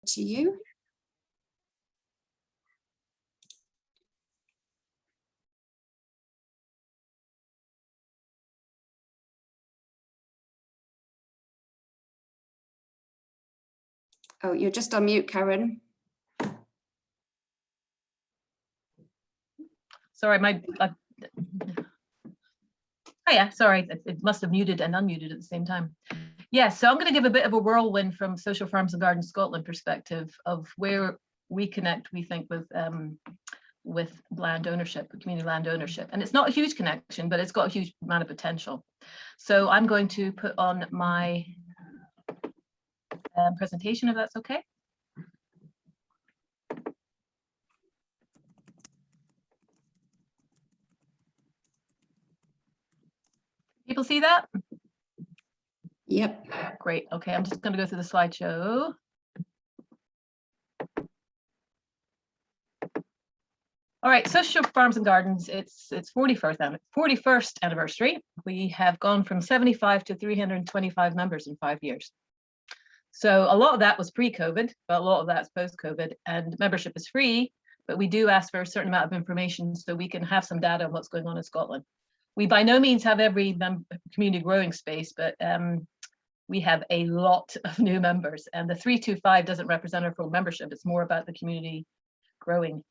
to you. Oh, you're just on mute, Karen. Sorry, oh yeah, sorry, it must have muted and unmuted at the same time. Yeah, so I'm going to give a bit of a whirlwind from Social Farms and Gardens Scotland perspective of where we connect, we think, with land ownership, community land ownership. And it's not a huge connection, but it's got a huge amount of potential. So I'm going to put on my presentation, if that's okay. People see that? Yep. Great. Okay, I'm just going to go through the slideshow. All right, Social Farms and Gardens, it's 41st anniversary. We have gone from 75 to 325 members in 5 years. So a lot of that was pre-COVID, but a lot of that's post-COVID, and membership is free, but we do ask for a certain amount of information so we can have some data on what's going on in Scotland. We by no means have every community growing space, but we have a lot of new members, and the 325 doesn't represent our full membership. It's more about the community growing.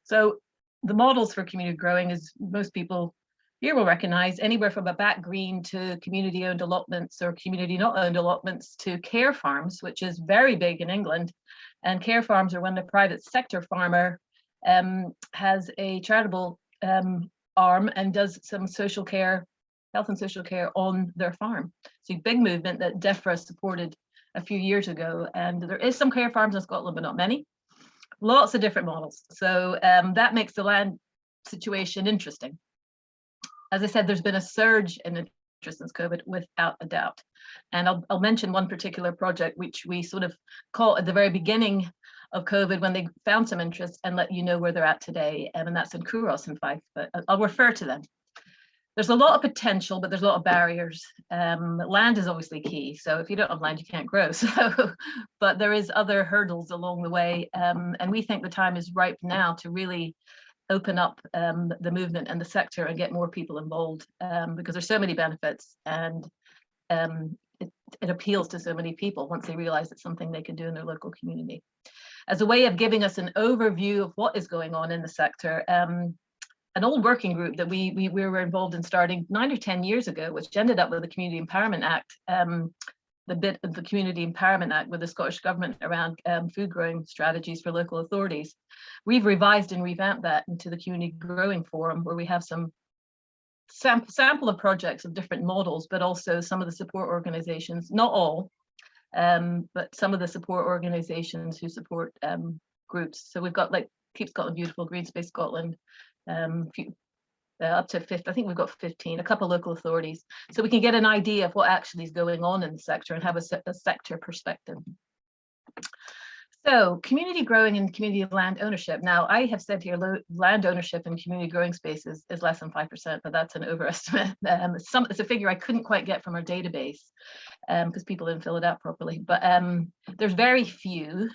So the models for community growing, is most people here will recognize, anywhere from a back green to community owned allotments or community not owned allotments to care farms, which is very big in England. And care farms are when the private sector farmer has a charitable arm and does some social care, health and social care on their farm. So big movement that DEFRA supported a few years ago. And there is some care farms in Scotland, but not many. Lots of different models. So that makes the land situation interesting. As I said, there's been a surge in interest since COVID, without a doubt. And I'll mention one particular project, which we sort of caught at the very beginning of COVID when they found some interest, and let you know where they're at today. And that's in Couros in Fife, but I'll refer to them. There's a lot of potential, but there's a lot of barriers. Land is obviously key. So if you don't have land, you can't grow. So, but there is other hurdles along the way. And we think the time is ripe now to really open up the movement and the sector and get more people involved, because there's so many benefits, and it appeals to so many people once they realize it's something they can do in their local community. As a way of giving us an overview of what is going on in the sector, an old working group that we were involved in starting 9 or 10 years ago, which ended up with the Community Empowerment Act, the bit of the Community Empowerment Act with the Scottish Government around food growing strategies for local authorities. We've revised and revamped that into the Community Growing Forum, where we have some sample of projects of different models, but also some of the support organizations, not all, but some of the support organizations who support groups. So we've got like Keep Scotland Beautiful, Green Space Scotland, up to 50, I think we've got 15, a couple of local authorities, so we can get an idea of what actually is going on in the sector and have a sector perspective. So community growing and community land ownership. Now, I have said here land ownership in community growing spaces is less than 5%, but that's an overestimate. It's a figure I couldn't quite get from our database because people didn't fill it out properly, but there's very few,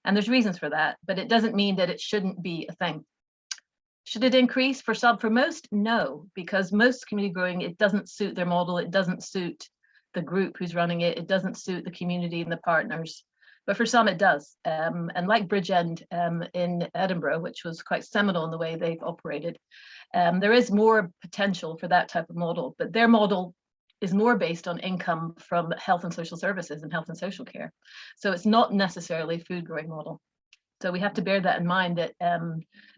and there's reasons for that, but it doesn't mean that it shouldn't be a thing. Should it increase for some? For most, no, because most community growing, it doesn't suit their model. It doesn't suit the group who's running it. It doesn't suit the community and the partners. But for some, it does. And like Bridgend in Edinburgh, which was quite seminal in the way they've operated, there is more potential for that type of model. But their model is more based on income from health and social services and health and social care. So it's not necessarily a food growing model. So we have to bear that in mind, that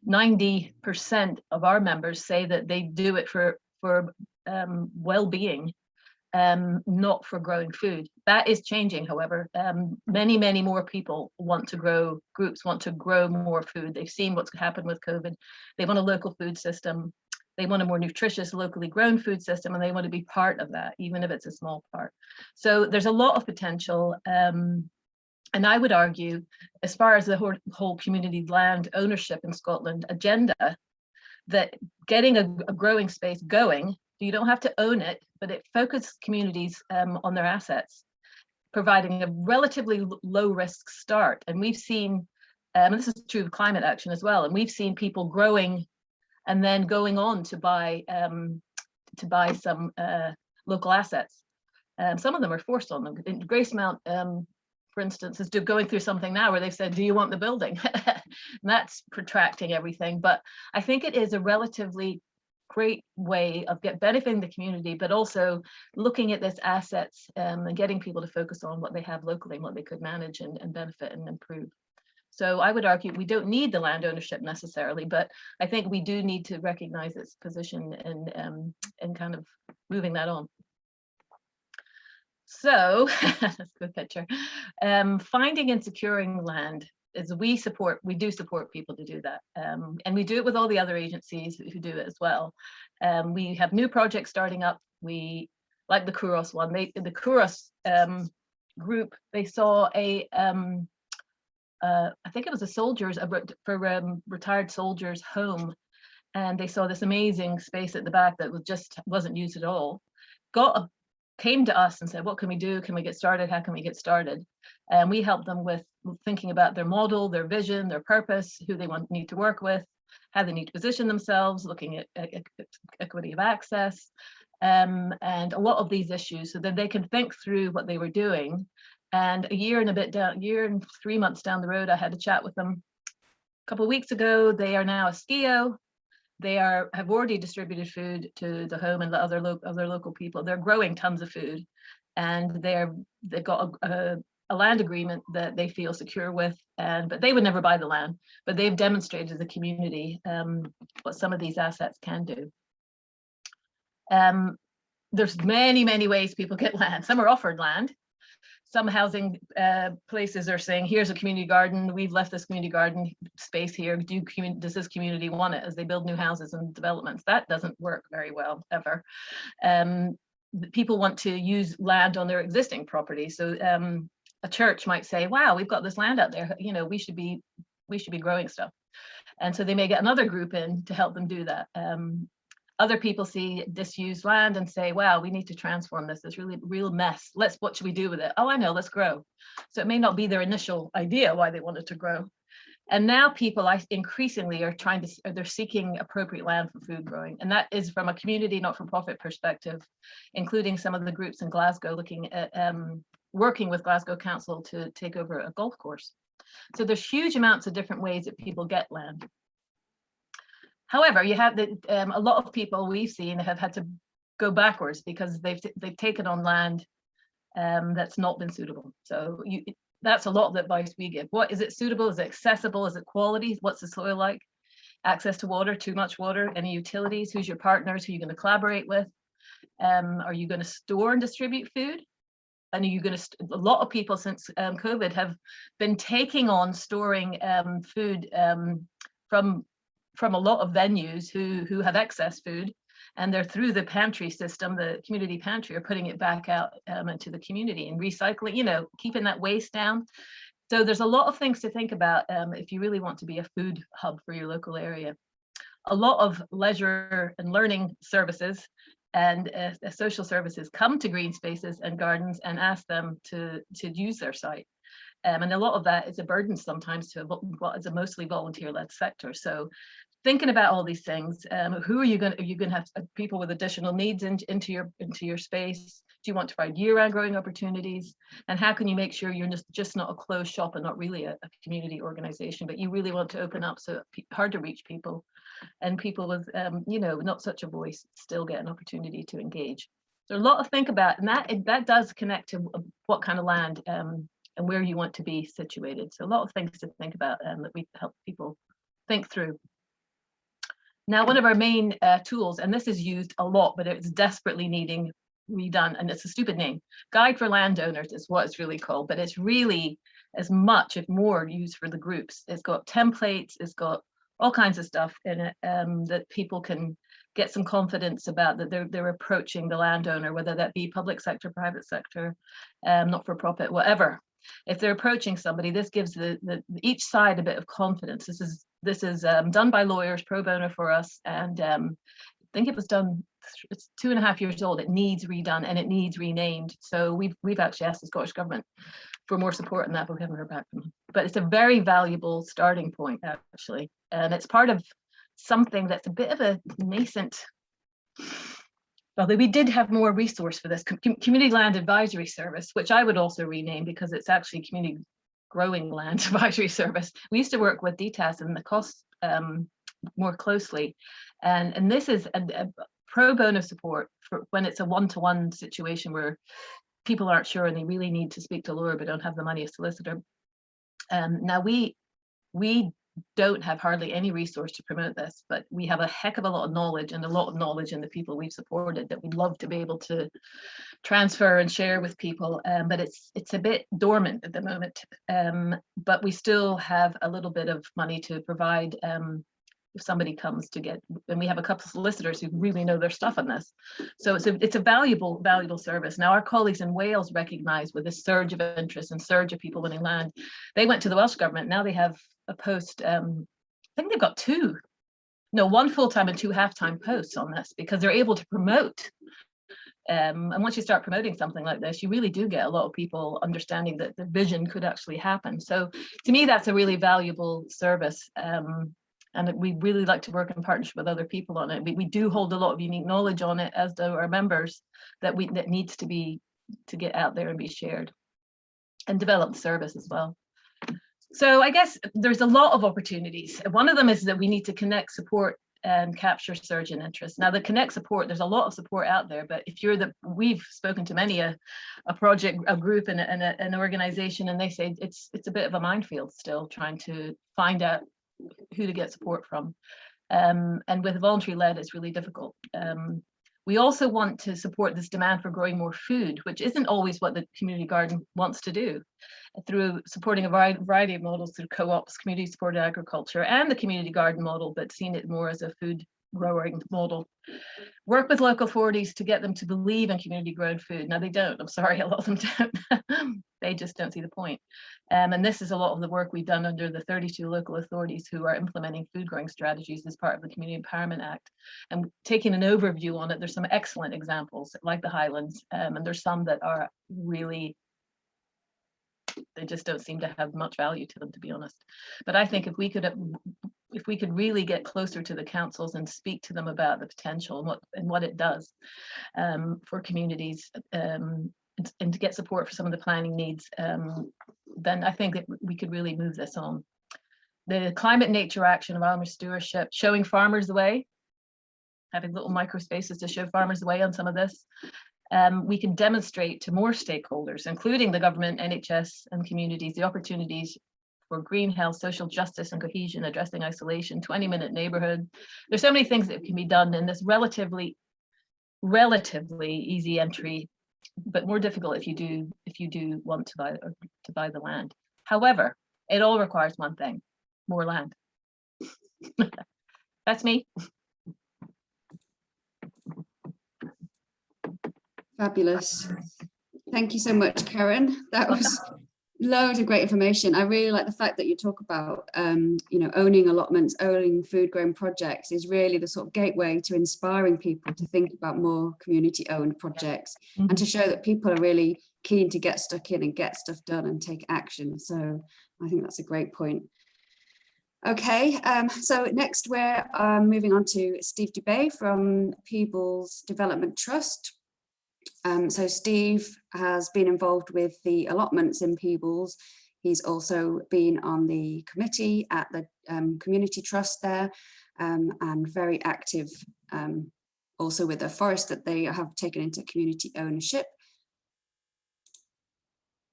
90% of our members say that they do it for well-being, not for growing food. That is changing, however. Many more people want to grow, groups want to grow more food. They've seen what's happened with COVID. They want a local food system. They want a more nutritious, locally grown food system, and they want to be part of that, even if it's a small part. So there's a lot of potential. And I would argue, as far as the whole community land ownership in Scotland agenda, that getting a growing space going, you don't have to own it, but it focuses communities on their assets. providing a relatively low risk start. And we've seen, and this is true of climate action as well, and we've seen people growing and then going on to buy some local assets. Some of them are forced on them. In Gracemount, for instance, is going through something now where they've said, do you want the building? And that's protracting everything. But I think it is a relatively great way of benefiting the community, but also looking at this assets and getting people to focus on what they have locally and what they could manage and benefit and improve. So I would argue we don't need the land ownership necessarily, but I think we do need to recognize its position and kind of moving that on. So that's a good picture. Finding and securing land is we do support people to do that. And we do it with all the other agencies who do it as well. We have new projects starting up. We like the Kouros one. The Kouros group, they saw I think it was a retired soldiers home, and they saw this amazing space at the back that wasn't used at all. Came to us and said, what can we do? Can we get started? How can we get started? And we helped them with thinking about their model, their vision, their purpose, who they need to work with, how they need to position themselves, looking at equity of access, and a lot of these issues, so that they can think through what they were doing. And a year and 3 months down the road, I had a chat with them a couple of weeks ago. They are now a SKIO. They have already distributed food to the home and the other local people. They're growing tons of food, and they've got a land agreement that they feel secure with. But they would never buy the land. But they've demonstrated to the community what some of these assets can do. There's many ways people get land. Some are offered land. Some housing places are saying, here's a community garden. We've left this community garden space here. Does this community want it, as they build new houses and developments? That doesn't work very well, ever. People want to use land on their existing property. So a church might say, wow, we've got this land out there. You know, we should be growing stuff. And so they may get another group in to help them do that. Other people see disused land and say, wow, we need to transform this. This real mess. What should we do with it? Oh, I know, let's grow. So it may not be their initial idea why they wanted to grow. And now people increasingly are they're seeking appropriate land for food growing. And that is from a community not-for-profit perspective, including some of the groups in Glasgow looking at working with Glasgow Council to take over a golf course. So there's huge amounts of different ways that people get land. However, you have a lot of people we've seen have had to go backwards because they've taken on land that's not been suitable. So that's a lot of the advice we give. What is it suitable? Is it accessible? Is it quality? What's the soil like? Access to water, too much water, any utilities? Who's your partners? Who are you going to collaborate with? Are you going to store and distribute food? And are you going to? A lot of people since COVID have been taking on storing food from a lot of venues who have excess food, and they're through the pantry system, the community pantry, are putting it back out into the community and recycling, keeping that waste down. So there's a lot of things to think about if you really want to be a food hub for your local area. A lot of leisure and learning services and social services come to green spaces and gardens and ask them to use their site. And a lot of that is a burden sometimes to what is a mostly volunteer-led sector. So thinking about all these things, who are you going to have people with additional needs into your space? Do you want to provide year-round growing opportunities? And how can you make sure you're just not a closed shop and not really a community organization, but you really want to open up so hard to reach people, and people with not such a voice still get an opportunity to engage. So a lot to think about, and that does connect to what kind of land and where you want to be situated. So a lot of things to think about that we help people think through. Now, one of our main tools, and this is used a lot, but it's desperately needing redone, and it's a stupid name. Guide for Landowners is what it's really called, but it's really as much, if more, used for the groups. It's got templates, it's got all kinds of stuff in it that people can get some confidence about, that they're approaching the landowner, whether that be public sector, private sector, not-for-profit, whatever. If they're approaching somebody, this gives each side a bit of confidence. This is done by lawyers pro bono for us, and think it was done, it's 2.5 years old. It needs redone and it needs renamed. So we've actually asked the Scottish Government for more support on that, but we haven't heard back from them. But it's a very valuable starting point, actually. And it's part of something that's a bit of a nascent, although we did have more resource for this, Community Land Advisory Service, which I would also rename because it's actually Community Growing Land Advisory Service. We used to work with DTAS and the costs more closely. And this is a pro bono support for when it's a one-to-one situation where people aren't sure and they really need to speak to a lawyer but don't have the money, a solicitor. Now we don't have hardly any resource to promote this, but we have a heck of a lot of knowledge and a lot of knowledge in the people we've supported that we'd love to be able to transfer and share with people. But it's a bit dormant at the moment. But we still have a little bit of money to provide if somebody comes to get, and we have a couple of solicitors who really know their stuff on this. So it's a valuable service. Now our colleagues in Wales recognize with this surge of interest and surge of people winning land, they went to the Welsh Government. Now they have a post, I think they've got one full-time and 2 half-time posts on this because they're able to promote. And once you start promoting something like this, you really do get a lot of people understanding that the vision could actually happen. So to me, that's a really valuable service. And we really like to work in partnership with other people on it. We do hold a lot of unique knowledge on it, as do our members, that needs to get out there and be shared and develop the service as well. So I guess there's a lot of opportunities. One of them is that we need to connect, support, and capture surge in interest. Now the connect support, there's a lot of support out there, but if we've spoken to many a project, a group, and an organization, and they say it's a bit of a minefield still trying to find out who to get support from. And with voluntary led, it's really difficult. We also want to support this demand for growing more food, which isn't always what the community garden wants to do, through supporting a variety of models through co-ops, community supported agriculture, and the community garden model, but seeing it more as a food growing model. Work with local authorities to get them to believe in community grown food. Now they don't, I'm sorry, a lot of them don't. They just don't see the point. And this is a lot of the work we've done under the 32 local authorities who are implementing food growing strategies as part of the Community Empowerment Act. And taking an overview on it, there's some excellent examples like the Highlands, and there's some that are really, they just don't seem to have much value to them, to be honest. But I think if we could really get closer to the councils and speak to them about the potential and what it does for communities, and to get support for some of the planning needs, then I think that we could really move this on. The climate nature action of Almer stewardship, showing farmers the way, having little micro spaces to show farmers the way on some of this. We can demonstrate to more stakeholders, including the government, NHS, and communities, the opportunities for green health, social justice and cohesion, addressing isolation, 20-minute neighborhood. There's so many things that can be done in this relatively easy entry, but more difficult if you do want to buy the land. However, it all requires one thing: more land. That's me. Fabulous. Thank you so much, Karen. That was loads of great information. I really like the fact that you talk about, owning allotments, owning food growing projects is really the sort of gateway to inspiring people to think about more community owned projects, and to show that people are really keen to get stuck in and get stuff done and take action. So I think that's a great point. Okay, so next we're moving on to Steve Dubay from Peebles Development Trust. So Steve has been involved with the allotments in Peebles. He's also been on the committee at the Community Trust there, and very active also with the forest that they have taken into community ownership.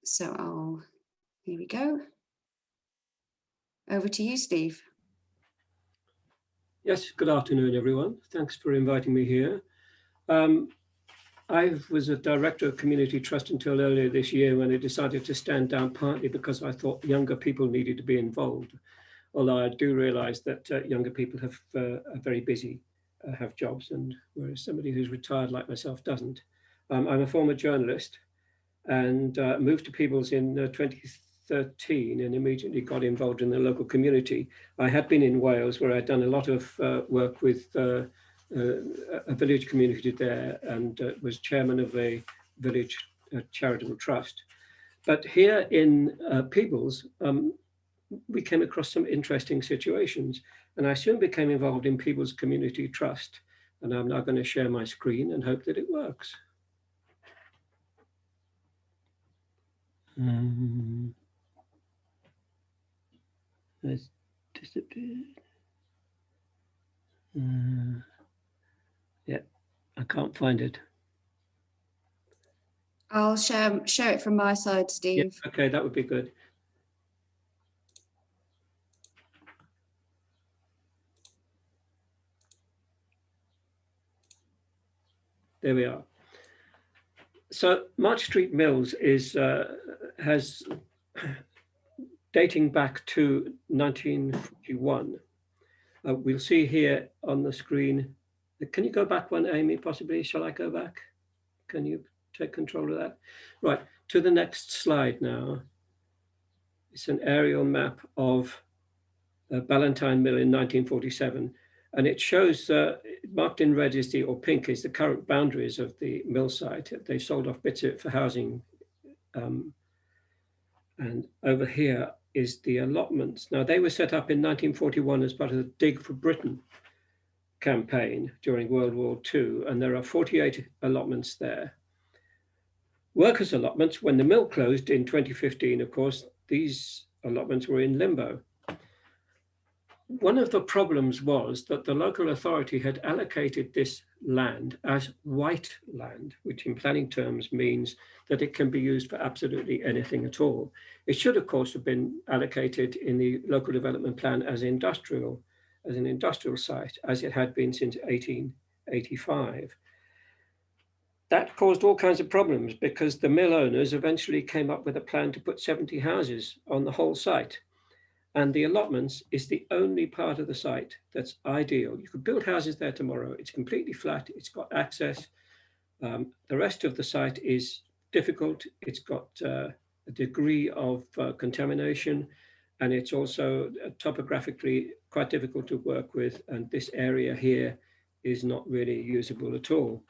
So here we go. Over to you, Steve. Yes, good afternoon, everyone. Thanks for inviting me here. I was a director of Community Trust until earlier this year, when I decided to stand down, partly because I thought younger people needed to be involved. Although I do realize that younger people are very busy, have jobs, and whereas somebody who's retired like myself doesn't. I'm a former journalist and moved to Peebles in 2013 and immediately got involved in the local community. I had been in Wales, where I'd done a lot of work with a village community there, and was chairman of a village charitable trust. But here in Peebles, we came across some interesting situations, and I soon became involved in Peebles Community Trust. And I'm now going to share my screen and hope that it works. It's disappeared. Yeah, I can't find it. I'll share it from my side, Steve. Yeah, okay, that would be good. There we are. So March Street Mills is has dating back to 1941. We'll see here on the screen. Can you go back one, Amy, possibly? Shall I go back? Can you take control of that? Right, to the next slide now. It's an aerial map of Ballantyne Mill in 1947. And it shows, marked in red is or pink is the current boundaries of the mill site. They sold off bits of it for housing. And over here is the allotments. Now, they were set up in 1941 as part of the Dig for Britain campaign during World War II, and there are 48 allotments there. Workers' allotments, when the mill closed in 2015, of course, these allotments were in limbo. One of the problems was that the local authority had allocated this land as white land, which in planning terms means that it can be used for absolutely anything at all. It should, of course, have been allocated in the local development plan as an industrial site, as it had been since 1885. That caused all kinds of problems because the mill owners eventually came up with a plan to put 70 houses on the whole site. And the allotments is the only part of the site that's ideal. You could build houses there tomorrow. It's completely flat. It's got access. The rest of the site is difficult. It's got a degree of contamination, and it's also topographically quite difficult to work with. And this area here is not really usable at all.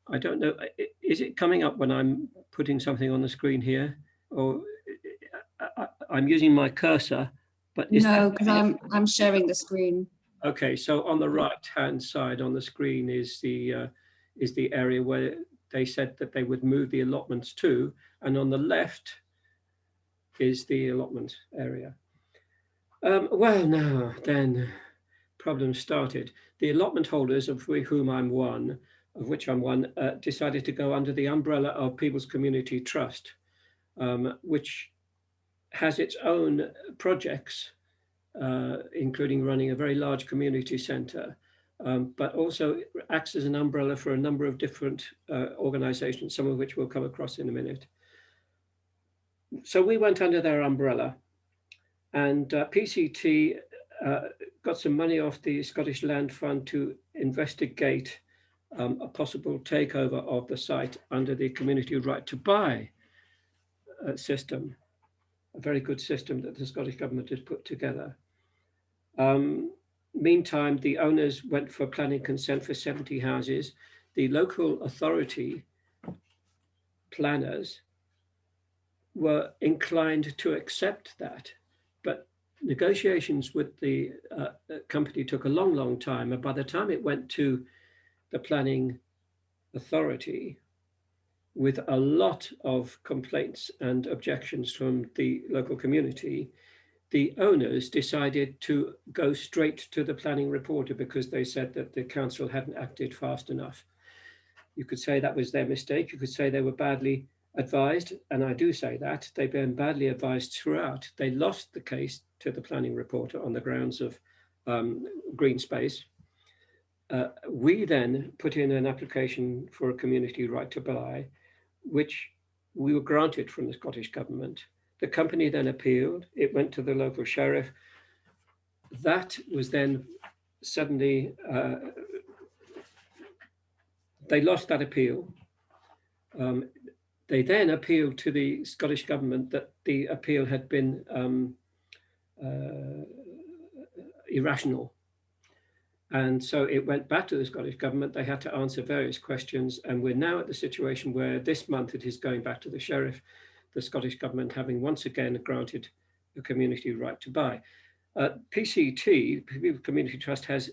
I don't know. Is it coming up when I'm putting something on the screen here? Or I'm using my cursor. But no, because I'm sharing the screen. Okay, so on the right-hand side on the screen is the area where they said that they would move the allotments to, and on the left is the allotment area. Well, now then, problems started. The allotment holders, of whom I'm one, decided to go under the umbrella of Peebles Community Trust, which has its own projects, including running a very large community centre, but also acts as an umbrella for a number of different organisations, some of which we'll come across in a minute. So we went under their umbrella, and PCT got some money off the Scottish Land Fund to investigate a possible takeover of the site under the community right to buy system. A very good system that the Scottish Government has put together. Meantime, the owners went for planning consent for 70 houses. The local authority planners were inclined to accept that, but negotiations with the company took a long, long time. And by the time it went to the planning authority, with a lot of complaints and objections from the local community, the owners decided to go straight to the planning reporter because they said that the council hadn't acted fast enough. You could say that was their mistake. You could say they were badly advised, and I do say that. They've been badly advised throughout. They lost the case to the planning reporter on the grounds of green space. We then put in an application for a community right to buy, which we were granted from the Scottish Government. The company then appealed. It went to the local sheriff. That was then suddenly, they lost that appeal. They then appealed to the Scottish Government that the appeal had been irrational. And so it went back to the Scottish Government. They had to answer various questions. And we're now at the situation where this month it is going back to the Sheriff, the Scottish Government having once again granted the community right to buy. PCT, Peebles Community Trust, has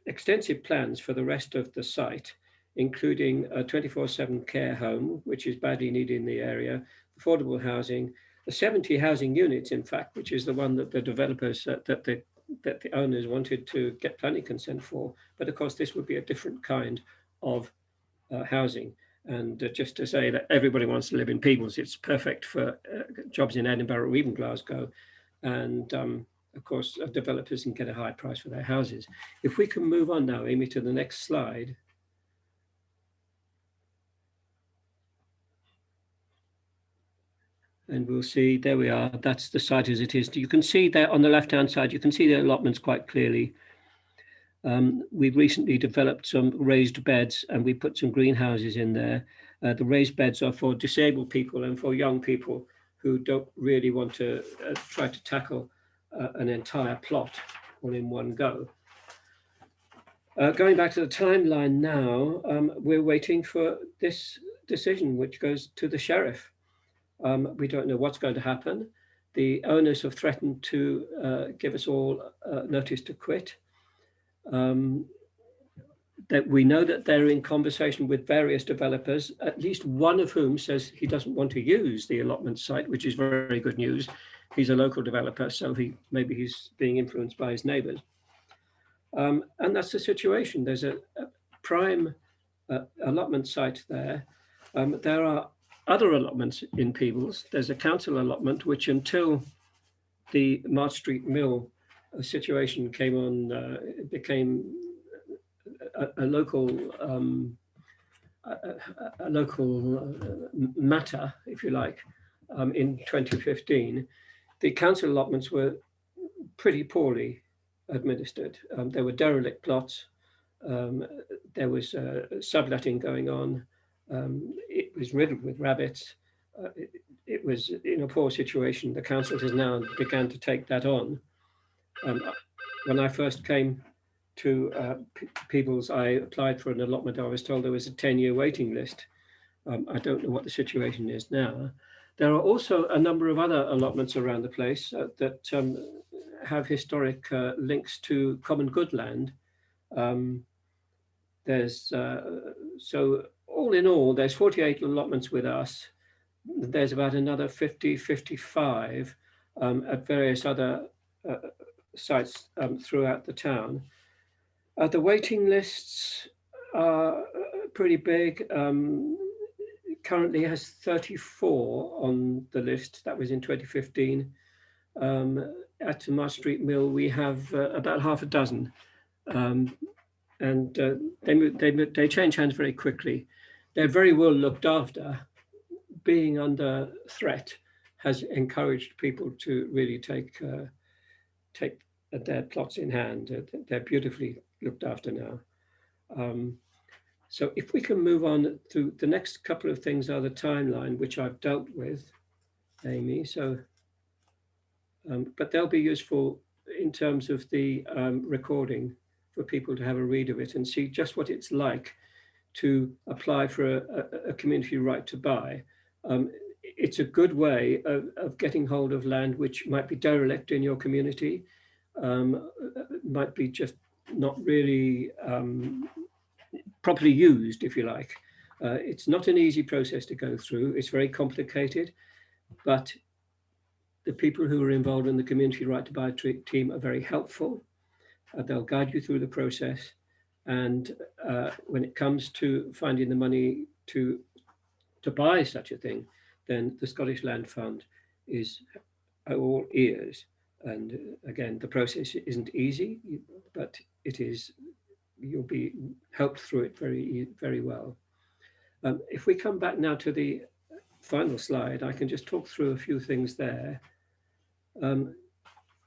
extensive plans for the rest of the site, including a 24/7 care home, which is badly needed in the area, affordable housing, the 70 housing units, in fact, which is the one that the developers, that the owners wanted to get planning consent for. But of course, this would be a different kind of housing. And just to say that everybody wants to live in Peebles, it's perfect for jobs in Edinburgh or even Glasgow. And of course, developers can get a high price for their houses. If we can move on now, Amy, to the next slide. And we'll see, there we are, that's the site as it is. You can see there on the left-hand side, you can see the allotments quite clearly. We've recently developed some raised beds and we put some greenhouses in there. The raised beds are for disabled people and for young people who don't really want to try to tackle an entire plot all in one go. Going back to the timeline now, we're waiting for this decision, which goes to the Sheriff. We don't know what's going to happen. The owners have threatened to give us all notice to quit. That we know that they're in conversation with various developers, at least one of whom says he doesn't want to use the allotment site, which is very, very good news. He's a local developer, so maybe he's being influenced by his neighbors. And that's the situation. There's a prime allotment site there. There are other allotments in Peebles. There's a council allotment, which until the March Street Mill situation came on, became a local matter, if you like, in 2015. The council allotments were pretty poorly administered. There were derelict plots. There was subletting going on. It was riddled with rabbits. It was in a poor situation. The council has now begun to take that on. When I first came to Peebles, I applied for an allotment. I was told there was a 10-year waiting list. I don't know what the situation is now. There are also a number of other allotments around the place that have historic links to common good land. So all in all, there's 48 allotments with us. There's about another 50, 55 at various other sites throughout the town. The waiting lists are pretty big. Currently has 34 on the list. That was in 2015. At March Street Mill, we have about half a dozen. And they change hands very quickly. They're very well looked after. Being under threat has encouraged people to really take their plots in hand. They're beautifully looked after now. So if we can move on to the next couple of things are the timeline, which I've dealt with, Amy. So, but they'll be useful in terms of the recording for people to have a read of it and see just what it's like to apply for a community right to buy. It's a good way of getting hold of land which might be derelict in your community, might be just not really properly used, if you like. It's not an easy process to go through. It's very complicated, but the people who are involved in the community right to buy team are very helpful. They'll guide you through the process. And when it comes to finding the money to buy such a thing, then the Scottish Land Fund is all ears. And again, the process isn't easy, but it is, you'll be helped through it very, very well. If we come back now to the final slide, I can just talk through a few things there.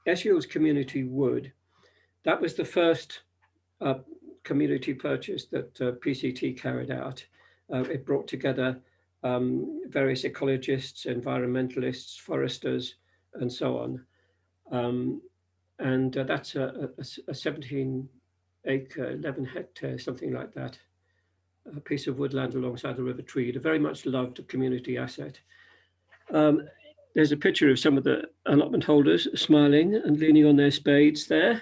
Eshiel's Community Wood, that was the first community purchase that PCT carried out. It brought together various ecologists, environmentalists, foresters, and so on. And that's a 17 acre, 11 hectares, something like that, a piece of woodland alongside the River Tweed, a very much loved community asset. There's a picture of some of the allotment holders smiling and leaning on their spades there.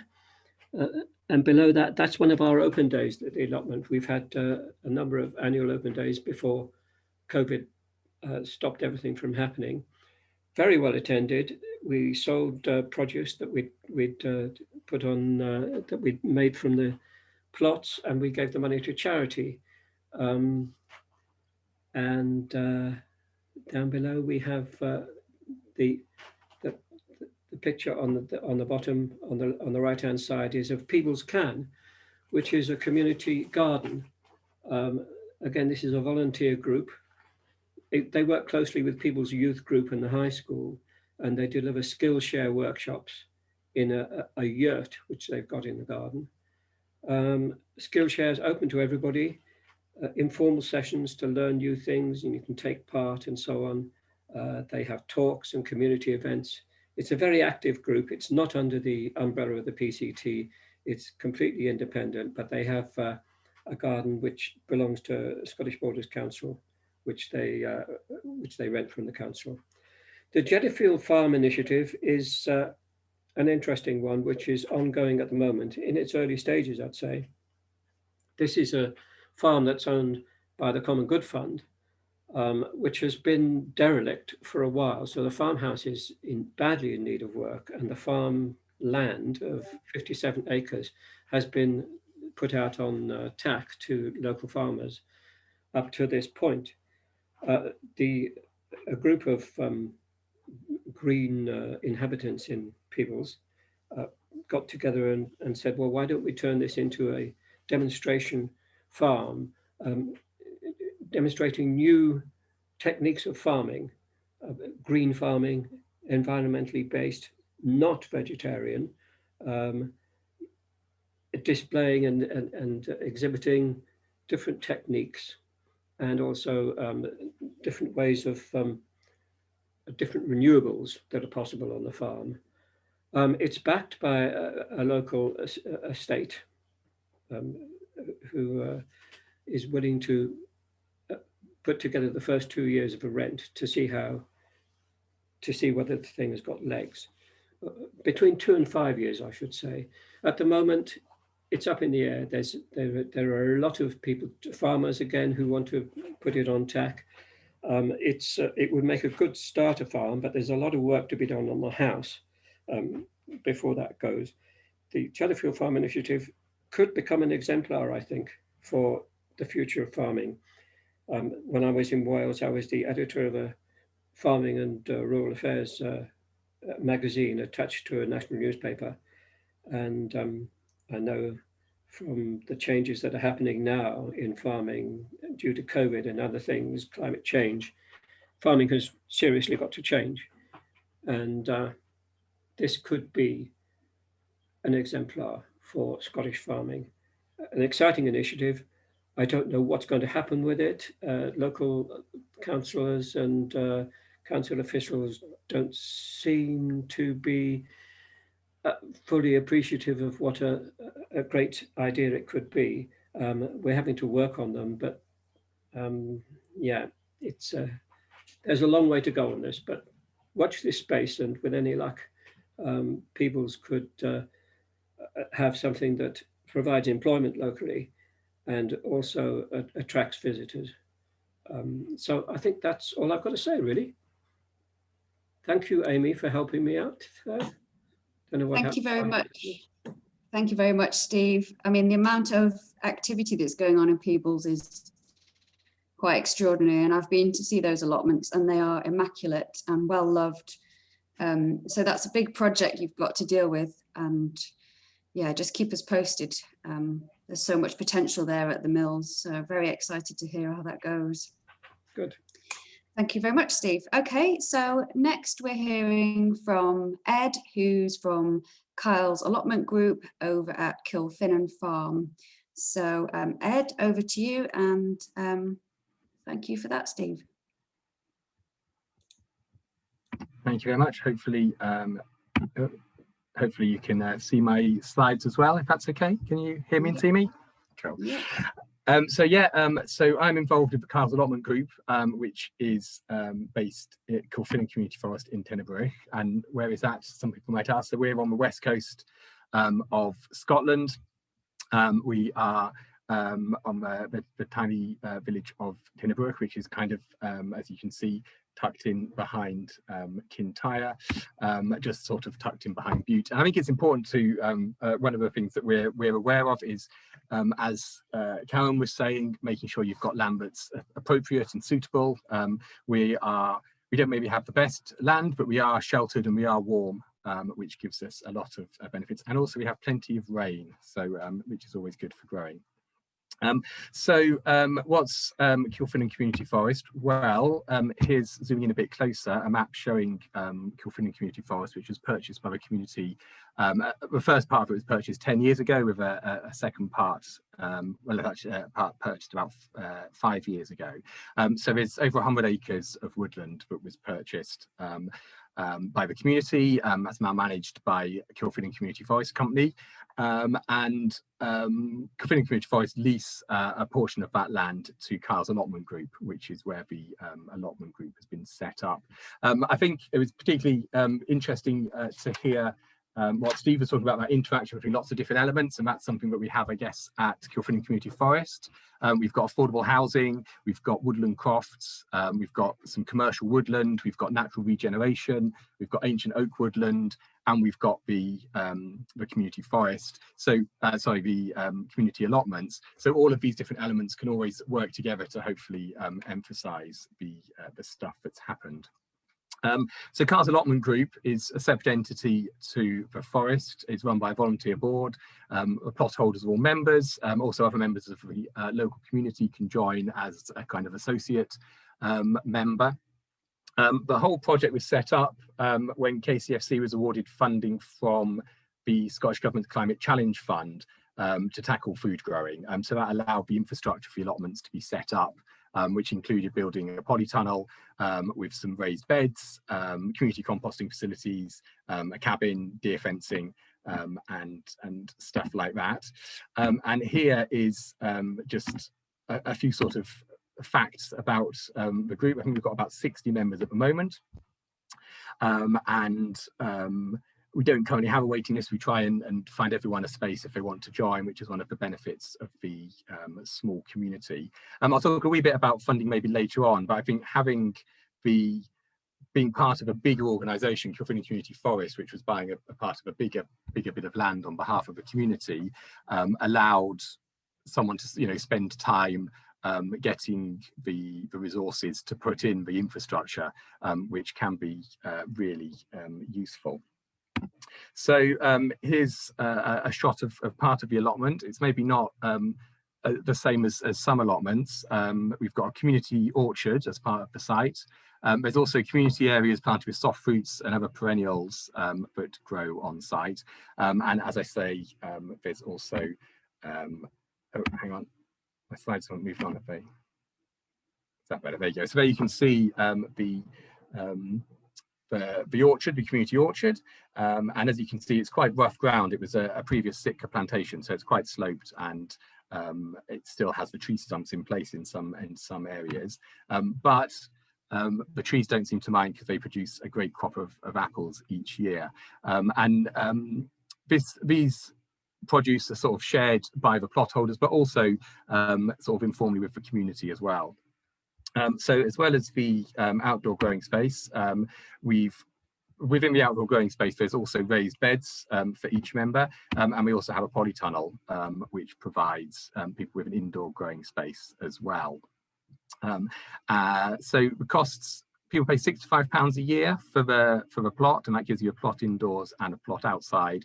And below that, that's one of our open days at the allotment. We've had a number of annual open days before COVID stopped everything from happening. Very well attended. We sold produce that we'd put on, that we'd made from the plots, and we gave the money to charity. And down below we have the picture on the bottom on the right hand side is of Peebles Can, which is a community garden. Again, this is a volunteer group. They work closely with Peebles Youth Group and the high school, and they deliver Skillshare workshops in a yurt which they've got in the garden. Skillshare is open to everybody. Informal sessions to learn new things, and you can take part and so on. They have talks and community events. It's a very active group. It's not under the umbrella of the PCT. It's completely independent, but they have a garden which belongs to Scottish Borders Council, which they rent from the council. The Jedi Farm initiative is an interesting one, which is ongoing at the moment in its early stages, I'd say. This is a farm that's owned by the Common Good Fund, which has been derelict for a while. So the farmhouse is badly in need of work, and the farm land of 57 acres has been put out on tack to local farmers up to this point. A group of green inhabitants in Peebles got together and said, well, why don't we turn this into a demonstration farm, demonstrating new techniques of farming, green farming, environmentally based, not vegetarian, displaying and exhibiting different techniques, and also different ways of different renewables that are possible on the farm. It's backed by a local estate who is willing to put together the first 2 years of a rent to see whether the thing has got legs. Between 2 and 5 years, I should say. At the moment, it's up in the air. There are a lot of people, farmers again, who want to put it on tack. It would make a good starter farm, but there's a lot of work to be done on the house before that goes. The Cheddar Farm initiative could become an exemplar, I think, for the future of farming. When I was in Wales, I was the editor of a farming and rural affairs magazine attached to a national newspaper. And I know from the changes that are happening now in farming due to COVID and other things, climate change, farming has seriously got to change. And this could be an exemplar for Scottish farming. An exciting initiative. I don't know what's going to happen with it. Local councillors and council officials don't seem to be fully appreciative of what a great idea it could be. We're having to work on them, but yeah, there's a long way to go on this, but watch this space, and with any luck, Peebles could have something that provides employment locally and also attracts visitors. So I think that's all I've got to say, really. Thank you, Amy, for helping me out today. Thank you very much. Thank you very much, Steve. I mean, the amount of activity that's going on in Peebles is quite extraordinary, and I've been to see those allotments and they are immaculate and well loved. So that's a big project you've got to deal with, and yeah, just keep us posted. There's so much potential there at the mills, so very excited to hear how that goes. Good. Thank you very much, Steve. Okay, so next we're hearing from Ed, who's from Kyle's allotment group over at Kilfinan Farm. So Ed, over to you, and thank you for that, Steve. Thank you very much. Hopefully hopefully you can see my slides as well, if that's okay. Can you hear me and see me? Cool. Yeah. So I'm involved with the Carl's Allotment Group, which is based at Kilfinan Community Forest in Tenebrough. And where is that? Some people might ask. So we're on the west coast of Scotland. We are on the tiny village of Tenebrough, which is kind of, as you can see, tucked in behind Kintyre, just sort of tucked in behind Butte. And I think it's important to, one of the things that we're aware of is, as Karen was saying, making sure you've got land that's appropriate and suitable. We don't maybe have the best land, but we are sheltered and we are warm, which gives us a lot of benefits. And also we have plenty of rain, so which is always good for growing. What's Kilfinan Community Forest? Well, here's zooming in a bit closer, a map showing Kilfinan Community Forest, which was purchased by the community. The first part of it was purchased 10 years ago, with a second part, well, actually a part purchased about 5 years ago. So there's over 100 acres of woodland that was purchased by the community. That's now managed by Kilfinan Community Forest Company, and Kilfinan Community Forest lease a portion of that land to Carl's Allotment Group, which is where the allotment group has been set up. I think it was particularly interesting to hear what Steve was talking about, that interaction between lots of different elements, and that's something that we have, I guess, at Kilfinan Community Forest. We've got affordable housing, we've got woodland crofts, we've got some commercial woodland, we've got natural regeneration, we've got ancient oak woodland, and we've got the community forest. So, the community allotments. So all of these different elements can always work together to hopefully emphasise the stuff that's happened. So Carl's Allotment Group is a separate entity to the forest. It's run by a volunteer board. The plot holders are all members. Also other members of the local community can join as a kind of associate member. The whole project was set up when KCFC was awarded funding from the Scottish Government Climate Challenge Fund to tackle food growing. So that allowed the infrastructure for the allotments to be set up, which included building a polytunnel with some raised beds, community composting facilities, a cabin, deer fencing, and stuff like that. And here is just a few sort of facts about the group. I think we've got about 60 members at the moment. We don't currently have a waiting list. We try and find everyone a space if they want to join, which is one of the benefits of the small community. I'll talk a wee bit about funding maybe later on, but I think being part of a bigger organisation, Kilfinan Community Forest, which was buying a part of a bigger bit of land on behalf of the community, allowed someone to spend time getting the resources to put in the infrastructure, which can be really useful. So here's a shot of part of the allotment. It's maybe not the same as some allotments. We've got a community orchard as part of the site. There's also community areas planted with soft fruits and other perennials that grow on site. And as I say, there's also, oh, hang on, my slides haven't moved on, have they? Is that better? There you go. So there you can see the orchard, the community orchard, and as you can see, it's quite rough ground. It was a previous Sitka plantation, so it's quite sloped, and it still has the tree stumps in place in some areas. But the trees don't seem to mind because they produce a great crop of apples each year. These produce are sort of shared by the plot holders, but also sort of informally with the community as well. So as well as the outdoor growing space, within the outdoor growing space, there's also raised beds for each member, and we also have a polytunnel which provides people with an indoor growing space as well. So the costs, people pay £65 a year for the plot, and that gives you a plot indoors and a plot outside,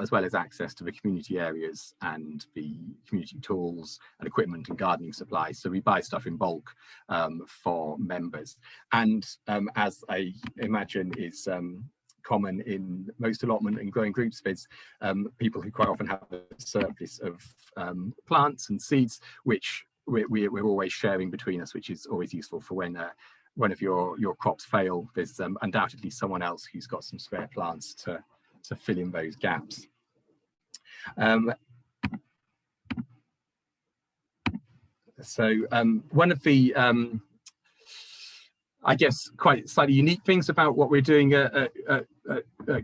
as well as access to the community areas and the community tools and equipment and gardening supplies. So we buy stuff in bulk for members. And as I imagine is common in most allotment and growing groups, there's people who quite often have a surplus of plants and seeds, which we're always sharing between us, which is always useful for when one of your crops fail. There's undoubtedly someone else who's got some spare plants to fill in those gaps. So one of the I guess quite slightly unique things about what we're doing at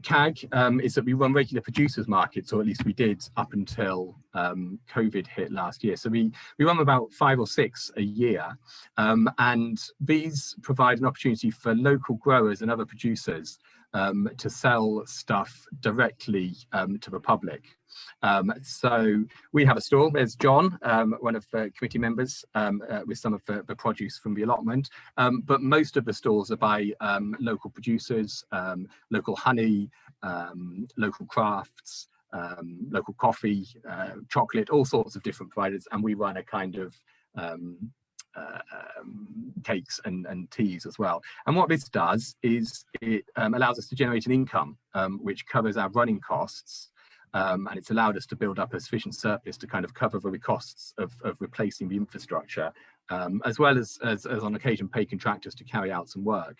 CAG is that we run regular producers markets, or at least we did up until COVID hit last year. So we run about 5 or 6 a year, and these provide an opportunity for local growers and other producers to sell stuff directly to the public. So we have a stall. There's John, one of the committee members, with some of the produce from the allotment, but most of the stalls are by local producers, local honey, local crafts, local coffee, chocolate, all sorts of different providers, and we run a kind of cakes and teas as well. And what this does is it allows us to generate an income which covers our running costs, and it's allowed us to build up a sufficient surplus to kind of cover the costs of replacing the infrastructure, as well as on occasion pay contractors to carry out some work,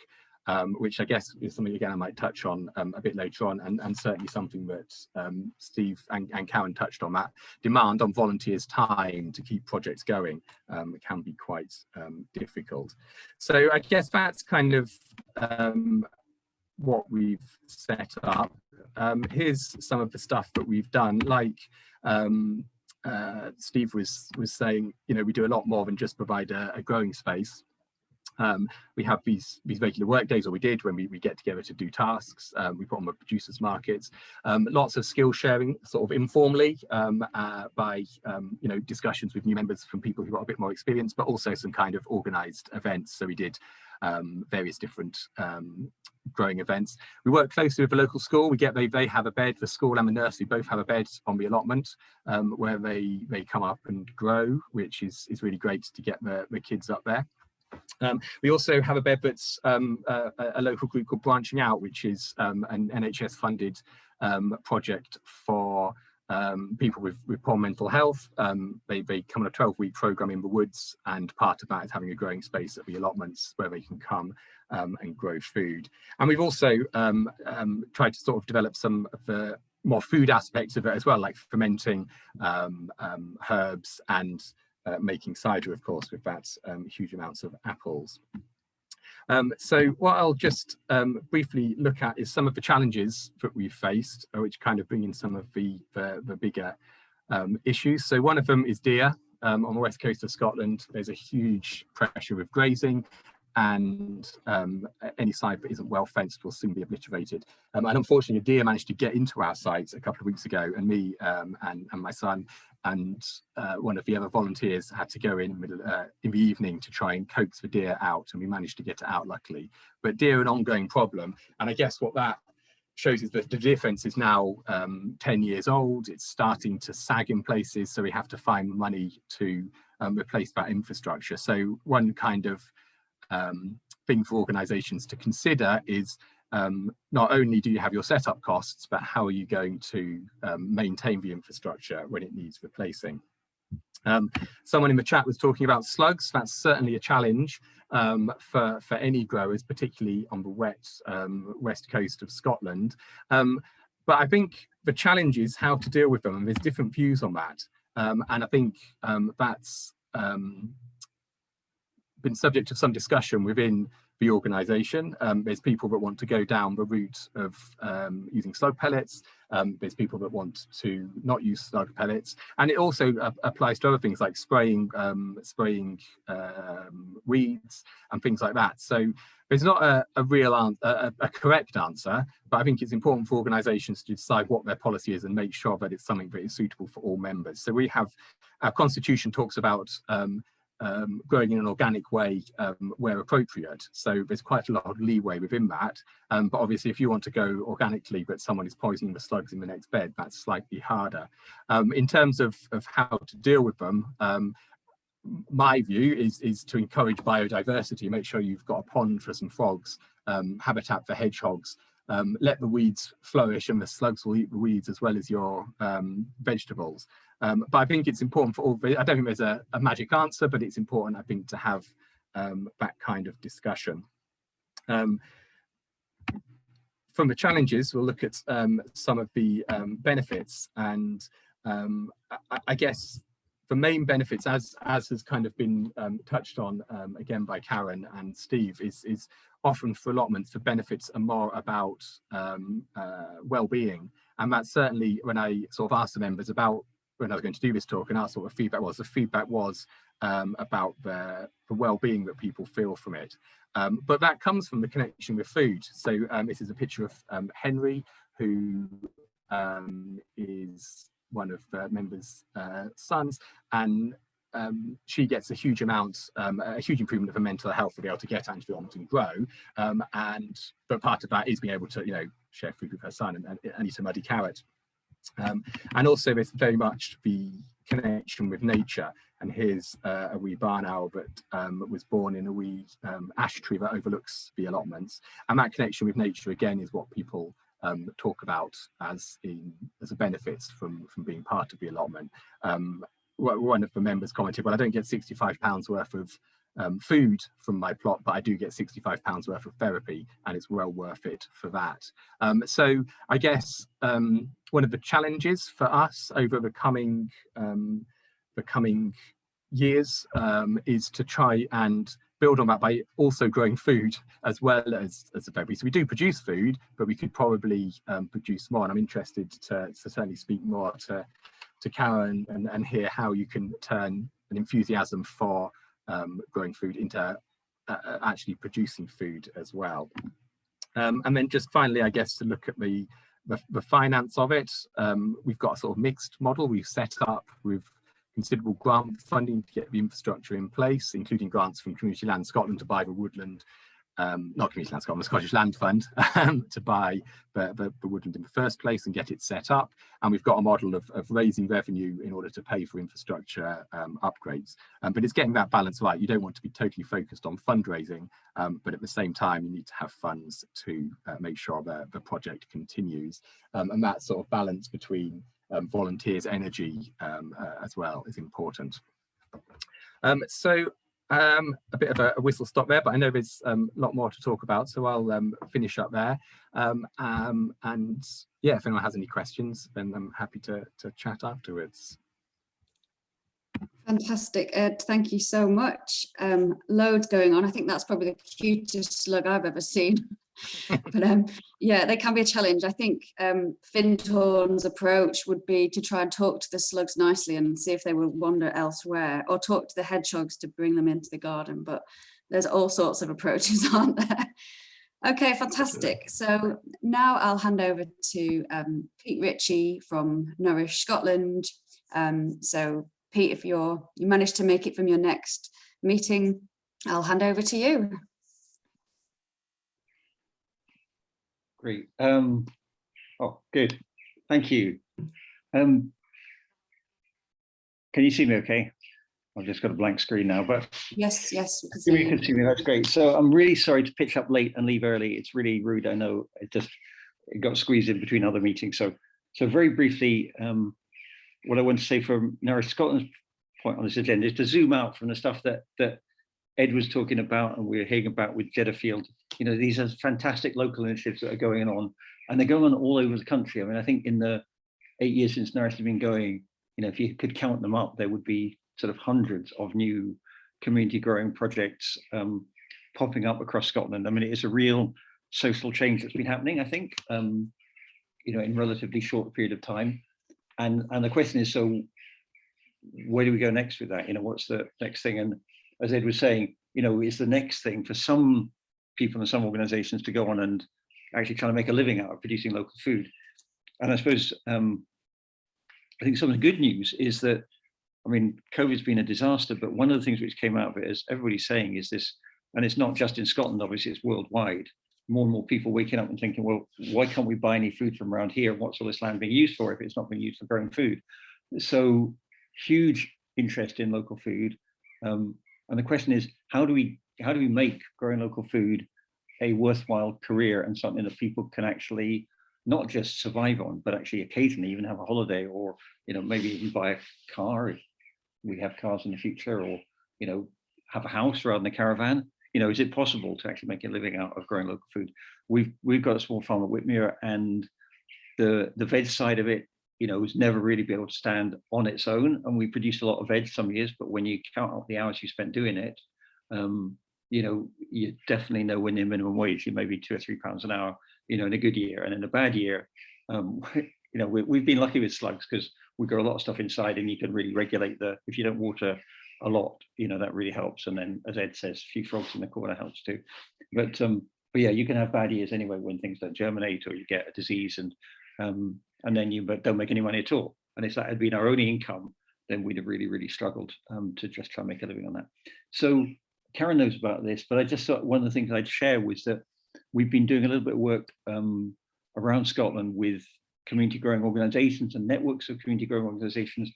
which I guess is something again I might touch on a bit later on, and certainly something that Steve and Karen touched on. That demand on volunteers' time to keep projects going can be quite difficult. So I guess that's kind of what we've set up. Here's some of the stuff that we've done. Like Steve was saying, you know, we do a lot more than just provide a growing space. We have these regular work days, or we did, when we get together to do tasks. We put on the producers markets, lots of skill sharing, sort of informally, by you know, discussions with new members from people who got a bit more experience, but also some kind of organised events. So we did various different growing events. We work closely with the local school. They have a bed. The school and the nursery both have a bed on the allotment where they come up and grow, which is really great to get the kids up there. We also have a bed that's a local group called Branching Out, which is an NHS funded project for people with poor mental health. They come on a 12-week programme in the woods, and part of that is having a growing space at the allotments where they can come and grow food. And we've also tried to sort of develop some of the more food aspects of it as well, like fermenting herbs and making cider, of course, with that huge amounts of apples. So what I'll just briefly look at is some of the challenges that we've faced, which kind of bring in some of the bigger issues. So one of them is deer. On the west coast of Scotland, there's a huge pressure with grazing, and any site that isn't well fenced will soon be obliterated. And unfortunately, a deer managed to get into our sites a couple of weeks ago, and me and my son and one of the other volunteers had to go in the evening to try and coax the deer out, and we managed to get it out luckily. But deer are an ongoing problem, and I guess what that shows is that the deer fence is now 10 years old. It's starting to sag in places, so we have to find money to replace that infrastructure. So one kind of thing for organisations to consider is not only do you have your setup costs, but how are you going to maintain the infrastructure when it needs replacing? Someone in the chat was talking about slugs. That's certainly a challenge for any growers, particularly on the west coast of Scotland. But I think the challenge is how to deal with them, and there's different views on that. And I think that's been subject to some discussion within the organisation. There's people that want to go down the route of using slug pellets. There's people that want to not use slug pellets, and it also applies to other things like spraying weeds and things like that. So there's not a real a correct answer, but I think it's important for organisations to decide what their policy is and make sure that it's something that is suitable for all members. So we have, our constitution talks about growing in an organic way where appropriate. So there's quite a lot of leeway within that. But obviously, if you want to go organically, but someone is poisoning the slugs in the next bed, that's slightly harder. In terms of how to deal with them, my view is to encourage biodiversity, make sure you've got a pond for some frogs, habitat for hedgehogs, let the weeds flourish, and the slugs will eat the weeds as well as your vegetables. But I think it's important for all, I don't think there's a magic answer, but it's important, I think, to have that kind of discussion. For from the challenges, we'll look at some of the benefits, and I guess the main benefits, as has kind of been touched on again by Karen and Steve, is often for allotments, the benefits are more about well-being. And that's certainly when I sort of asked the members about when I was going to do this talk, and our sort of feedback was, about the well-being that people feel from it. But that comes from the connection with food. So this is a picture of Henry, who is one of the members' sons, and she gets a huge amount, a huge improvement of her mental health to be able to get out into the allotment and grow. But part of that is being able to, share food with her son and eat a muddy carrot. And also there's very much the connection with nature. And here's a wee barn owl that was born in a wee ash tree that overlooks the allotments. And that connection with nature, again, is what people talk about as a benefit from being part of the allotment. One of the members commented, well, I don't get £65 worth of food from my plot, but I do get £65 worth of therapy, and it's well worth it for that. So I guess one of the challenges for us over the coming years is to try and build on that by also growing food as well as the therapy. So we do produce food, but we could probably produce more, and I'm interested to certainly speak more to Karen and hear how you can turn an enthusiasm for growing food into actually producing food as well. And then just finally, I guess, to look at the finance of it. We've got a sort of mixed model. We've set up with considerable grant funding to get the infrastructure in place, including grants from Community Land Scotland to buy the woodland, not Community Land Scotland, the Scottish Land Fund, to buy the woodland in the first place and get it set up. And we've got a model of raising revenue in order to pay for infrastructure upgrades. But it's getting that balance right. You don't want to be totally focused on fundraising, but at the same time, you need to have funds to make sure that the project continues. And that sort of balance between volunteers, energy as well is important. A bit of a whistle stop there, but I know there's a lot more to talk about, so I'll finish up there. And yeah, if anyone has any questions, then I'm happy to chat afterwards. Fantastic, Ed. Thank you so much. Loads going on. I think that's probably the cutest slug I've ever seen. But yeah, they can be a challenge. I think Findhorn's approach would be to try and talk to the slugs nicely and see if they will wander elsewhere, or talk to the hedgehogs to bring them into the garden. But there's all sorts of approaches, aren't there? Okay, fantastic. So now I'll hand over to Pete Richie from Nourish Scotland. So Pete, if you manage to make it from your next meeting, I'll hand over to you. Great. Oh, good. Thank you. Can you see me okay? I've just got a blank screen now, but yes, you can see me. That's great. So I'm really sorry to pitch up late and leave early. It's really rude. I know it got squeezed in between other meetings. So very briefly, what I want to say from Nourish Scotland's point on this agenda is to zoom out from the stuff that Ed was talking about and we were hearing about with Jedi. These are fantastic local initiatives that are going on, and they're going on all over the country. I mean, I think in the 8 years since Nourish has been going, if you could count them up, there would be sort of hundreds of new community growing projects popping up across Scotland. I mean, it is a real social change that's been happening, I think, in relatively short period of time. And the question is, so where do we go next with that? What's the next thing? And as Ed was saying, is the next thing for some people and some organizations to go on and actually try to make a living out of producing local food. And I suppose, I think some of the good news is that, I mean, COVID's been a disaster, but one of the things which came out of it, as everybody's saying, is this, and it's not just in Scotland, obviously, it's worldwide. More and more people waking up and thinking, well, why can't we buy any food from around here? What's all this land being used for if it's not being used for growing food? So huge interest in local food. And the question is, how do we make growing local food a worthwhile career and something that people can actually not just survive on, but actually occasionally even have a holiday, or maybe even buy a car if we have cars in the future, or have a house rather than a caravan. is it possible to actually make a living out of growing local food? We've got a small farm at Whitmere, and the veg side of it, was never really be able to stand on its own. And we produced a lot of veg some years, but when you count up the hours you spent doing it, you definitely know when your minimum wage, you maybe £2 or £3 an hour, in a good year. And in a bad year, we've been lucky with slugs because we grow a lot of stuff inside, and you can really regulate if you don't water a lot, that really helps. And then, as Ed says, a few frogs in the corner helps too. But yeah, you can have bad years anyway when things don't germinate or you get a disease, and then you don't make any money at all. And if that had been our only income, then we'd have really, really struggled to just try and make a living on that. So Karen knows about this, but I just thought one of the things I'd share was that we've been doing a little bit of work around Scotland with community growing organisations and networks of community growing organisations,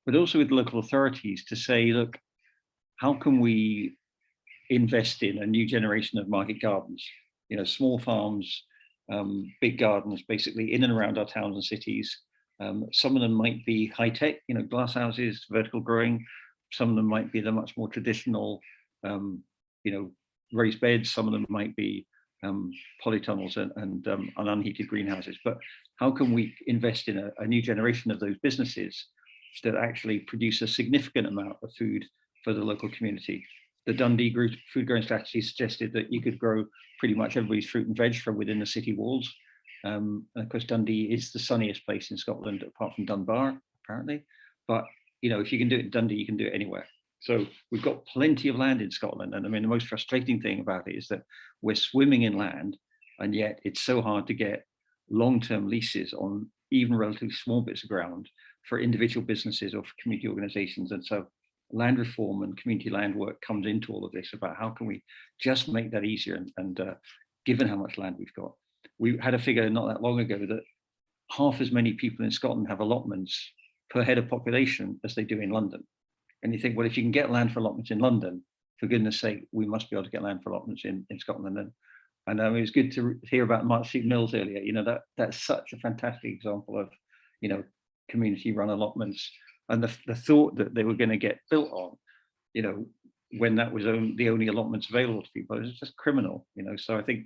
but also with local authorities to say, look, how can we invest in a new generation of market gardens? Small farms, big gardens, basically in and around our towns and cities. Some of them might be high tech, glass houses, vertical growing. Some of them might be the much more traditional, raised beds. Some of them might be polytunnels and unheated greenhouses. But how can we invest in a new generation of those businesses that actually produce a significant amount of food for the local community? The Dundee Group food growing strategy suggested that you could grow pretty much everybody's fruit and veg from within the city walls. And of course, Dundee is the sunniest place in Scotland, apart from Dunbar, apparently. But if you can do it in Dundee, you can do it anywhere. So we've got plenty of land in Scotland. And I mean, the most frustrating thing about it is that we're swimming in land, and yet it's so hard to get long-term leases on even relatively small bits of ground for individual businesses or for community organizations. And so land reform and community land work comes into all of this about how can we just make that easier. And given how much land we've got, we had a figure not that long ago that half as many people in Scotland have allotments per head of population as they do in London. And you think, well, if you can get land for allotments in London, for goodness sake, we must be able to get land for allotments in Scotland. And it was good to hear about March Street Mills earlier. That's such a fantastic example of, community-run allotments, and the thought that they were going to get built on, when that was the only allotments available to people, it was just criminal. So I think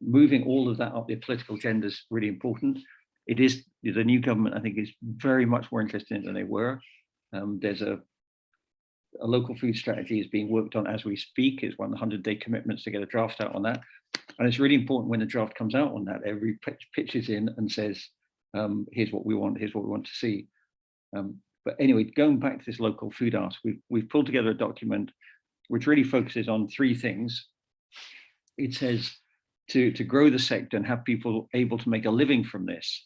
moving all of that up the political agenda is really important. It is, the new government, I think, is very much more interested in it than they were. There's a local food strategy is being worked on as we speak. It's one of the 100-day commitments to get a draft out on that. And it's really important when the draft comes out on that, every pitches in and says, here's what we want to see. But anyway, going back to this local food ask, we've pulled together a document which really focuses on three things. It says to grow the sector and have people able to make a living from this,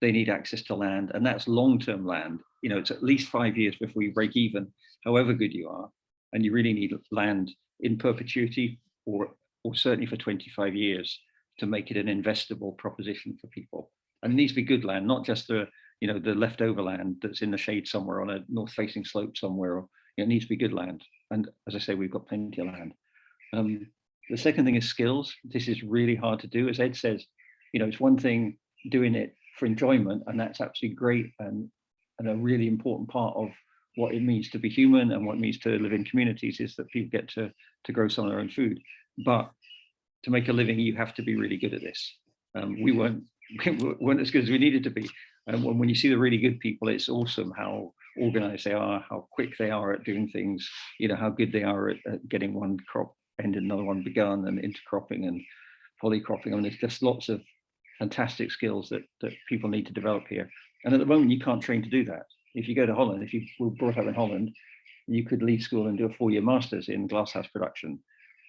they need access to land, and that's long-term land. It's at least 5 years before you break even, however good you are, and you really need land in perpetuity or certainly for 25 years to make it an investable proposition for people. And it needs to be good land, not just the leftover land that's in the shade somewhere on a north-facing slope somewhere. It needs to be good land. And as I say, we've got plenty of land. The second thing is skills. This is really hard to do. As Ed says, it's one thing doing it for enjoyment, and that's absolutely great and a really important part of what it means to be human and what it means to live in communities is that people get to grow some of their own food. But to make a living, you have to be really good at this. We weren't as good as we needed to be. And when you see the really good people, it's awesome how organized they are, how quick they are at doing things, how good they are at getting one crop ended, another one begun, and intercropping and polycropping. I mean, there's just lots of fantastic skills that people need to develop here. And at the moment, you can't train to do that. If you go to Holland, if you were brought up in Holland, you could leave school and do a 4-year master's in glasshouse production.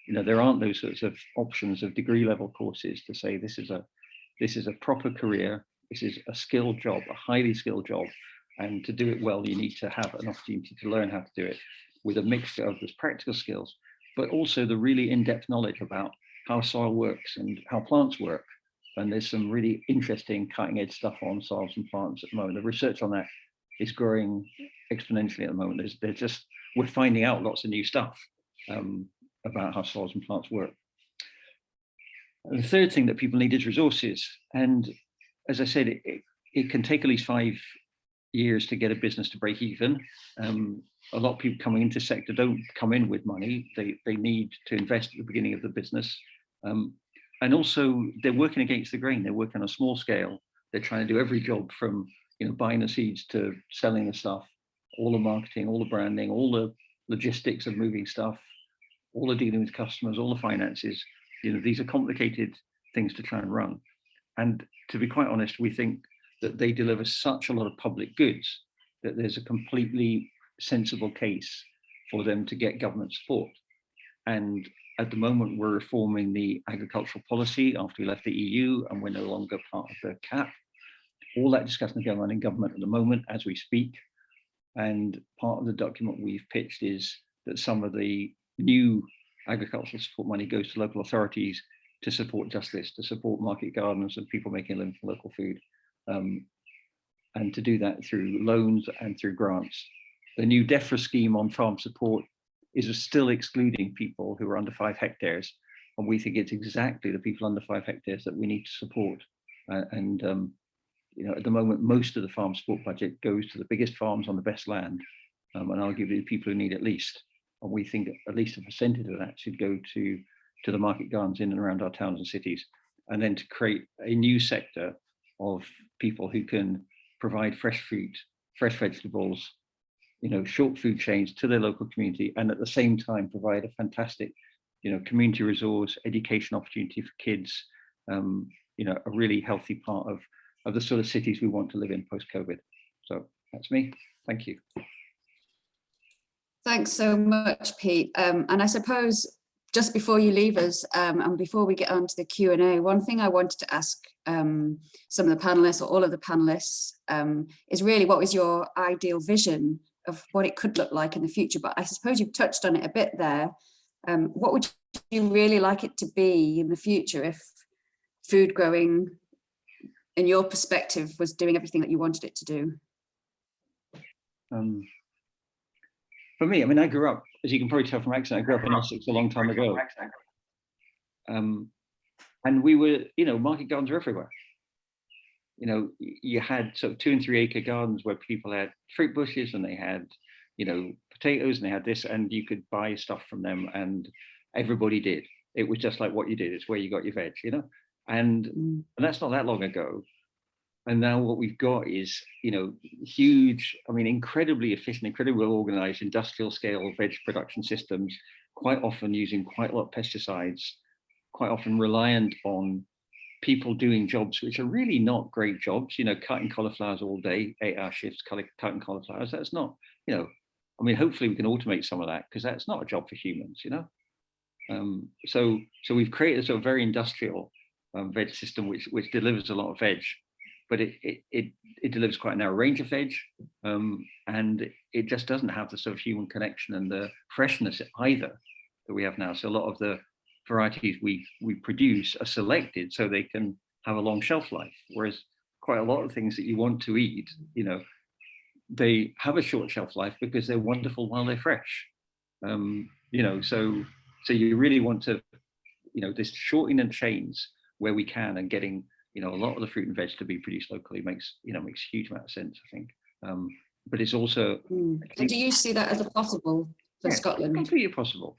There aren't those sorts of options of degree level courses to say this is a proper career, this is a skilled job, a highly skilled job, and to do it well, you need to have an opportunity to learn how to do it with a mixture of those practical skills, but also the really in-depth knowledge about how soil works and how plants work. And there's some really interesting cutting-edge stuff on soils and plants at the moment. The research on that is growing exponentially at the moment. We're finding out lots of new stuff about how soils and plants work. And the third thing that people need is resources. And as I said, it can take at least 5 years to get a business to break even. a lot of people coming into sector don't come in with money. They need to invest at the beginning of the business. And also they're working against the grain. They're working on a small scale. They're trying to do every job from, you know, buying the seeds to selling the stuff, all the marketing, all the branding, all the logistics of moving stuff, all the dealing with customers, all the finances. You know, these are complicated things to try and run. And to be quite honest, we think that they deliver such a lot of public goods that there's a completely sensible case for them to get government support. And at the moment, we're reforming the agricultural policy after we left the EU, and we're no longer part of the CAP. All that discussion is going on in government at the moment as we speak. And part of the document we've pitched is that some of the new agricultural support money goes to local authorities to support just this, to support market gardens and people making a living from local food. And to do that through loans and through grants. The new DEFRA scheme on farm support is still excluding people who are under 5 hectares. And we think it's exactly the people under 5 hectares that we need to support. You know, at the moment, most of the farm support budget goes to the biggest farms on the best land, and arguably the people who need it least. And we think at least a percentage of that should go to the market gardens in and around our towns and cities, and then to create a new sector of people who can provide fresh fruit, fresh vegetables, you know, short food chains to their local community, and at the same time provide a fantastic, you know, community resource, education opportunity for kids, you know, a really healthy part of the sort of cities we want to live in post-COVID. So that's me. Thank you. Thanks so much, Pete. And I suppose just before you leave us, and before we get on to the Q&A, one thing I wanted to ask some of the panelists, or all of the panelists, is really what was your ideal vision of what it could look like in the future? But I suppose you've touched on it a bit there. What would you really like it to be in the future if food growing, in your perspective, was doing everything that you wanted it to do? For me, I mean, I grew up, as you can probably tell from accent, I grew up in Essex a long time ago. And we were, you know, market gardens were everywhere. You know, you had sort of 2 and 3 acre gardens where people had fruit bushes and they had, you know, potatoes and they had this, and you could buy stuff from them, and everybody did. It was just like what you did. It's where you got your veg, you know, and that's not that long ago. And now what we've got is, you know, huge, I mean, incredibly efficient, incredibly well organized industrial scale veg production systems, quite often using quite a lot of pesticides, quite often reliant on people doing jobs which are really not great jobs, you know, cutting cauliflowers all day, 8-hour shifts, cutting cauliflowers. That's not, you know, I mean, hopefully we can automate some of that, because that's not a job for humans, you know. So we've created a sort of very industrial veg system which delivers a lot of veg, but it delivers quite a narrow range of veg, and it just doesn't have the sort of human connection and the freshness either that we have now. So a lot of the varieties we produce are selected so they can have a long shelf life, whereas quite a lot of things that you want to eat, you know, they have a short shelf life because they're wonderful while they're fresh. You know, so you really want to, you know, this shortening of chains where we can, and getting, you know, a lot of the fruit and veg to be produced locally makes a huge amount of sense, I think. But it's also. And do you see that as a possible for Scotland? Completely possible.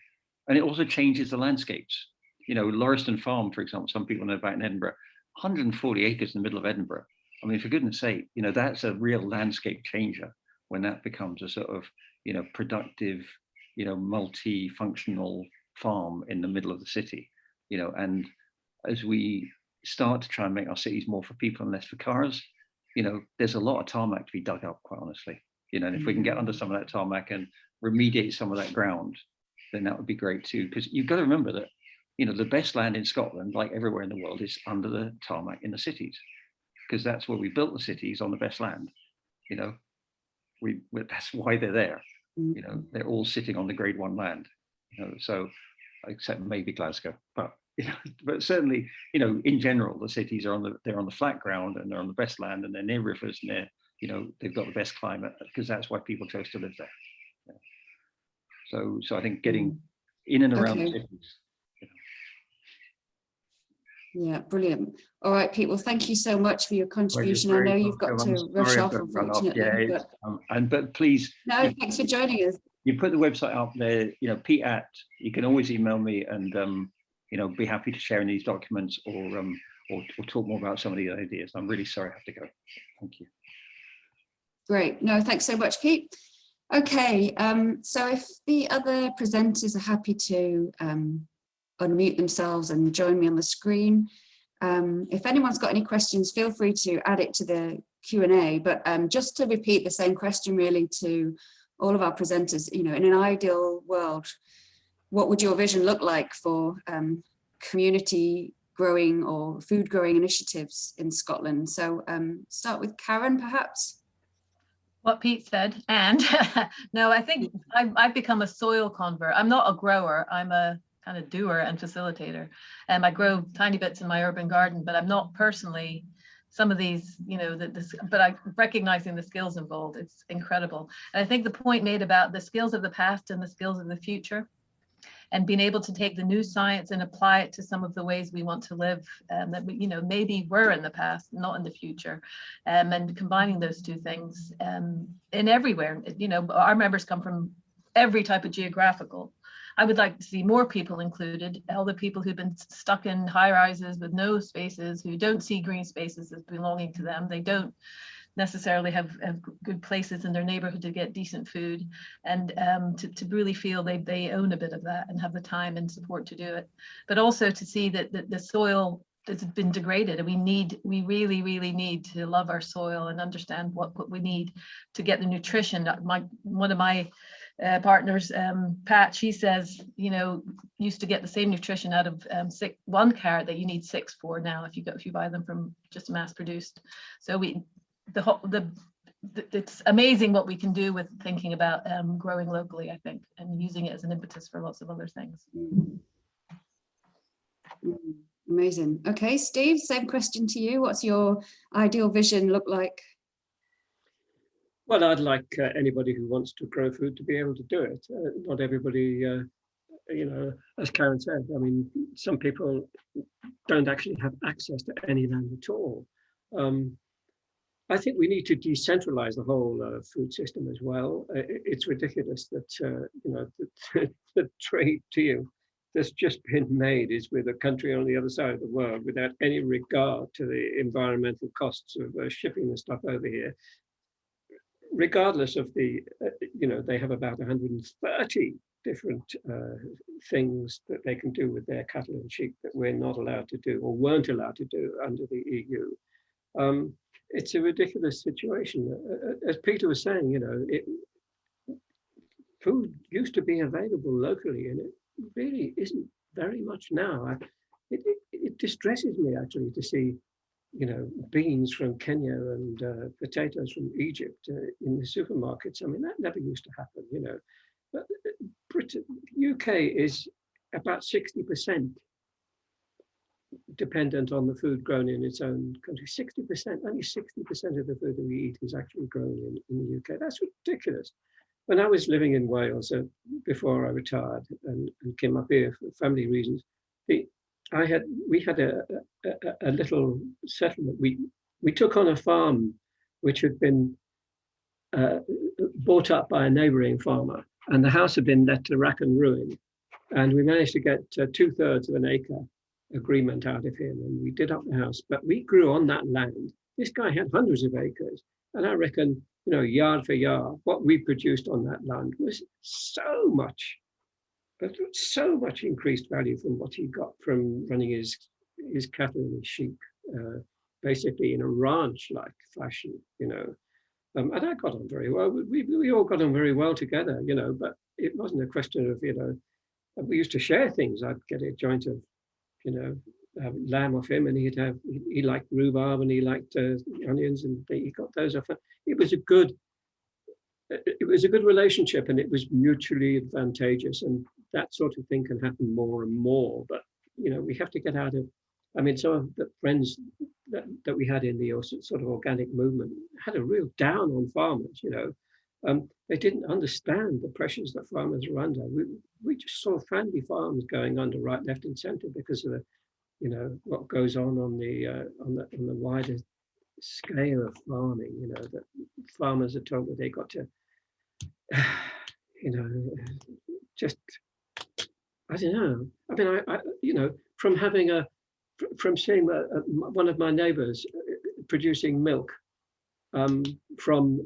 And it also changes the landscapes. You know, Lauriston Farm, for example, some people know about in Edinburgh, 140 acres in the middle of Edinburgh. I mean, for goodness sake, you know, that's a real landscape changer when that becomes a sort of, you know, productive, you know, multi-functional farm in the middle of the city, you know. And as we start to try and make our cities more for people and less for cars, you know, there's a lot of tarmac to be dug up, quite honestly. You know, and if we can get under some of that tarmac and remediate some of that ground, then that would be great too. Because you've got to remember that, you know, the best land in Scotland, like everywhere in the world, is under the tarmac in the cities, because that's where we built the cities, on the best land. You know, that's why they're there. You know, they're all sitting on the grade 1 land. You know, so except maybe Glasgow, but you know, but certainly, you know, in general, the cities are they're on the flat ground, and they're on the best land, and they're near rivers, and they're, you know, they've got the best climate, because that's why people chose to live there. So I think getting in and around the cities. Yeah, brilliant. All right, Pete, well, thank you so much for your contribution. I know you've got to rush off, unfortunately. Yeah, but please, no, thanks for joining us. You put the website up there, you know, Pete at, you can always email me and, you know, be happy to share in these documents or talk more about some of the ideas. I'm really sorry I have to go. Thank you. Great. No, thanks so much, Pete. Okay, so if the other presenters are happy to unmute themselves and join me on the screen. If anyone's got any questions, feel free to add it to the Q&A, but just to repeat the same question really to all of our presenters, you know, in an ideal world, what would your vision look like for community growing or food growing initiatives in Scotland? So start with Karen, perhaps. What Pete said, and no, I think I've become a soil convert. I'm not a grower, I'm a kind of doer and facilitator. And I grow tiny bits in my urban garden, but I'm not personally some of these, you know, but I'm recognizing the skills involved. It's incredible. And I think the point made about the skills of the past and the skills of the future, and being able to take the new science and apply it to some of the ways we want to live that we, you know, maybe were in the past, not in the future, and combining those two things in everywhere. You know, our members come from every type of geographical. I would like to see more people included, all the people who've been stuck in high rises with no spaces, who don't see green spaces as belonging to them. They don't necessarily have good places in their neighborhood to get decent food, and to really feel they own a bit of that and have the time and support to do it. But also to see that the soil has been degraded, and we really need to love our soil and understand what we need to get the nutrition. One of my partners, Pat, she says, you know, used to get the same nutrition out of one carrot that you need 6 for now if you buy them from just mass produced. So it's amazing what we can do with thinking about growing locally, I think, and using it as an impetus for lots of other things. Amazing. Okay, Steve, same question to you. What's your ideal vision look like? Well, I'd like anybody who wants to grow food to be able to do it. Not everybody, you know, as Karen said, I mean, some people don't actually have access to any land at all. I think we need to decentralize the whole food system as well. It's ridiculous that, you know, the trade deal that's just been made is with a country on the other side of the world without any regard to the environmental costs of shipping the stuff over here. Regardless of the, you know, they have about 130 different things that they can do with their cattle and sheep that we're not allowed to do or weren't allowed to do under the EU. It's a ridiculous situation. As Peter was saying, you know, food used to be available locally, and it really isn't very much now. It distresses me actually to see, you know, beans from Kenya and potatoes from Egypt in the supermarkets. I mean, that never used to happen, you know. But UK is about 60% dependent on the food grown in its own country. 60%, only 60% of the food that we eat is actually grown in the UK. That's ridiculous. When I was living in Wales before I retired and came up here for family reasons, we had a little settlement. We took on a farm which had been bought up by a neighbouring farmer, and the house had been let to rack and ruin. And we managed to get 2/3 of an acre agreement out of him, and we did up the house. But we grew on that land. This guy had hundreds of acres, and I reckon, you know, yard for yard, what we produced on that land was so much increased value from what he got from running his cattle and his sheep, basically in a ranch-like fashion, you know. And I got on very well. We all got on very well together, you know, but it wasn't a question of, you know, we used to share things. I'd get a joint of, you know, lamb off him, and he liked rhubarb and he liked onions, and he got those off. It was a good relationship, and it was mutually advantageous, and that sort of thing can happen more and more. But, you know, we have to get out of, I mean, some of the friends that we had in the sort of organic movement had a real down on farmers, you know. They didn't understand the pressures that farmers were under. We just saw family farms going under right, left and center because of you know, what goes on the wider scale of farming. You know, that farmers are told that they got to, you know, just, I don't know. I mean, I you know, from seeing one of my neighbours producing milk from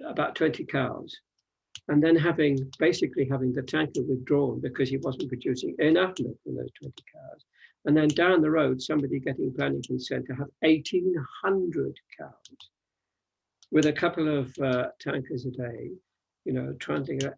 about 20 cows, and then basically having the tanker withdrawn because he wasn't producing enough milk from those 20 cows. And then down the road, somebody getting planning consent to have 1,800 cows with a couple of tankers a day, you know, trying to,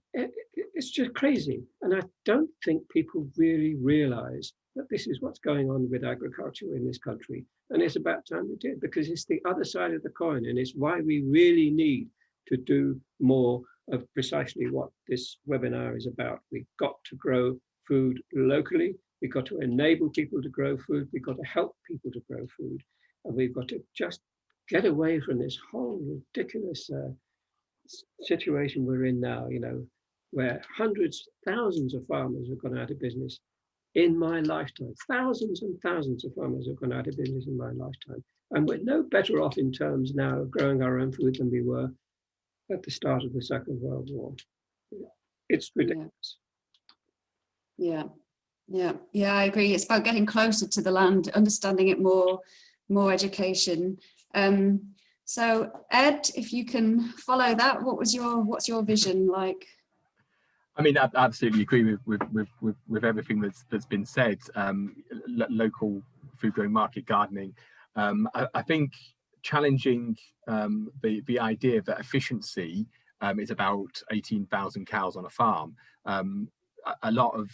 it's just crazy. And I don't think people really realize that this is what's going on with agriculture in this country. And it's about time we did, because it's the other side of the coin, and it's why we really need to do more of precisely what this webinar is about. We've got to grow food locally. We've got to enable people to grow food. We've got to help people to grow food. And we've got to just get away from this whole ridiculous situation we're in now, you know, where hundreds, thousands of farmers have gone out of business in my lifetime. Thousands and thousands of farmers have gone out of business in my lifetime. And we're no better off in terms now of growing our own food than we were at the start of the Second World War. It's ridiculous. Yeah, I agree. It's about getting closer to the land, understanding it more education. So Ed, if you can follow that, what's your vision like? I mean, I absolutely agree with everything that's been said. Local food growing market gardening. I think challenging the idea that efficiency is about 18,000 cows on a farm. A lot of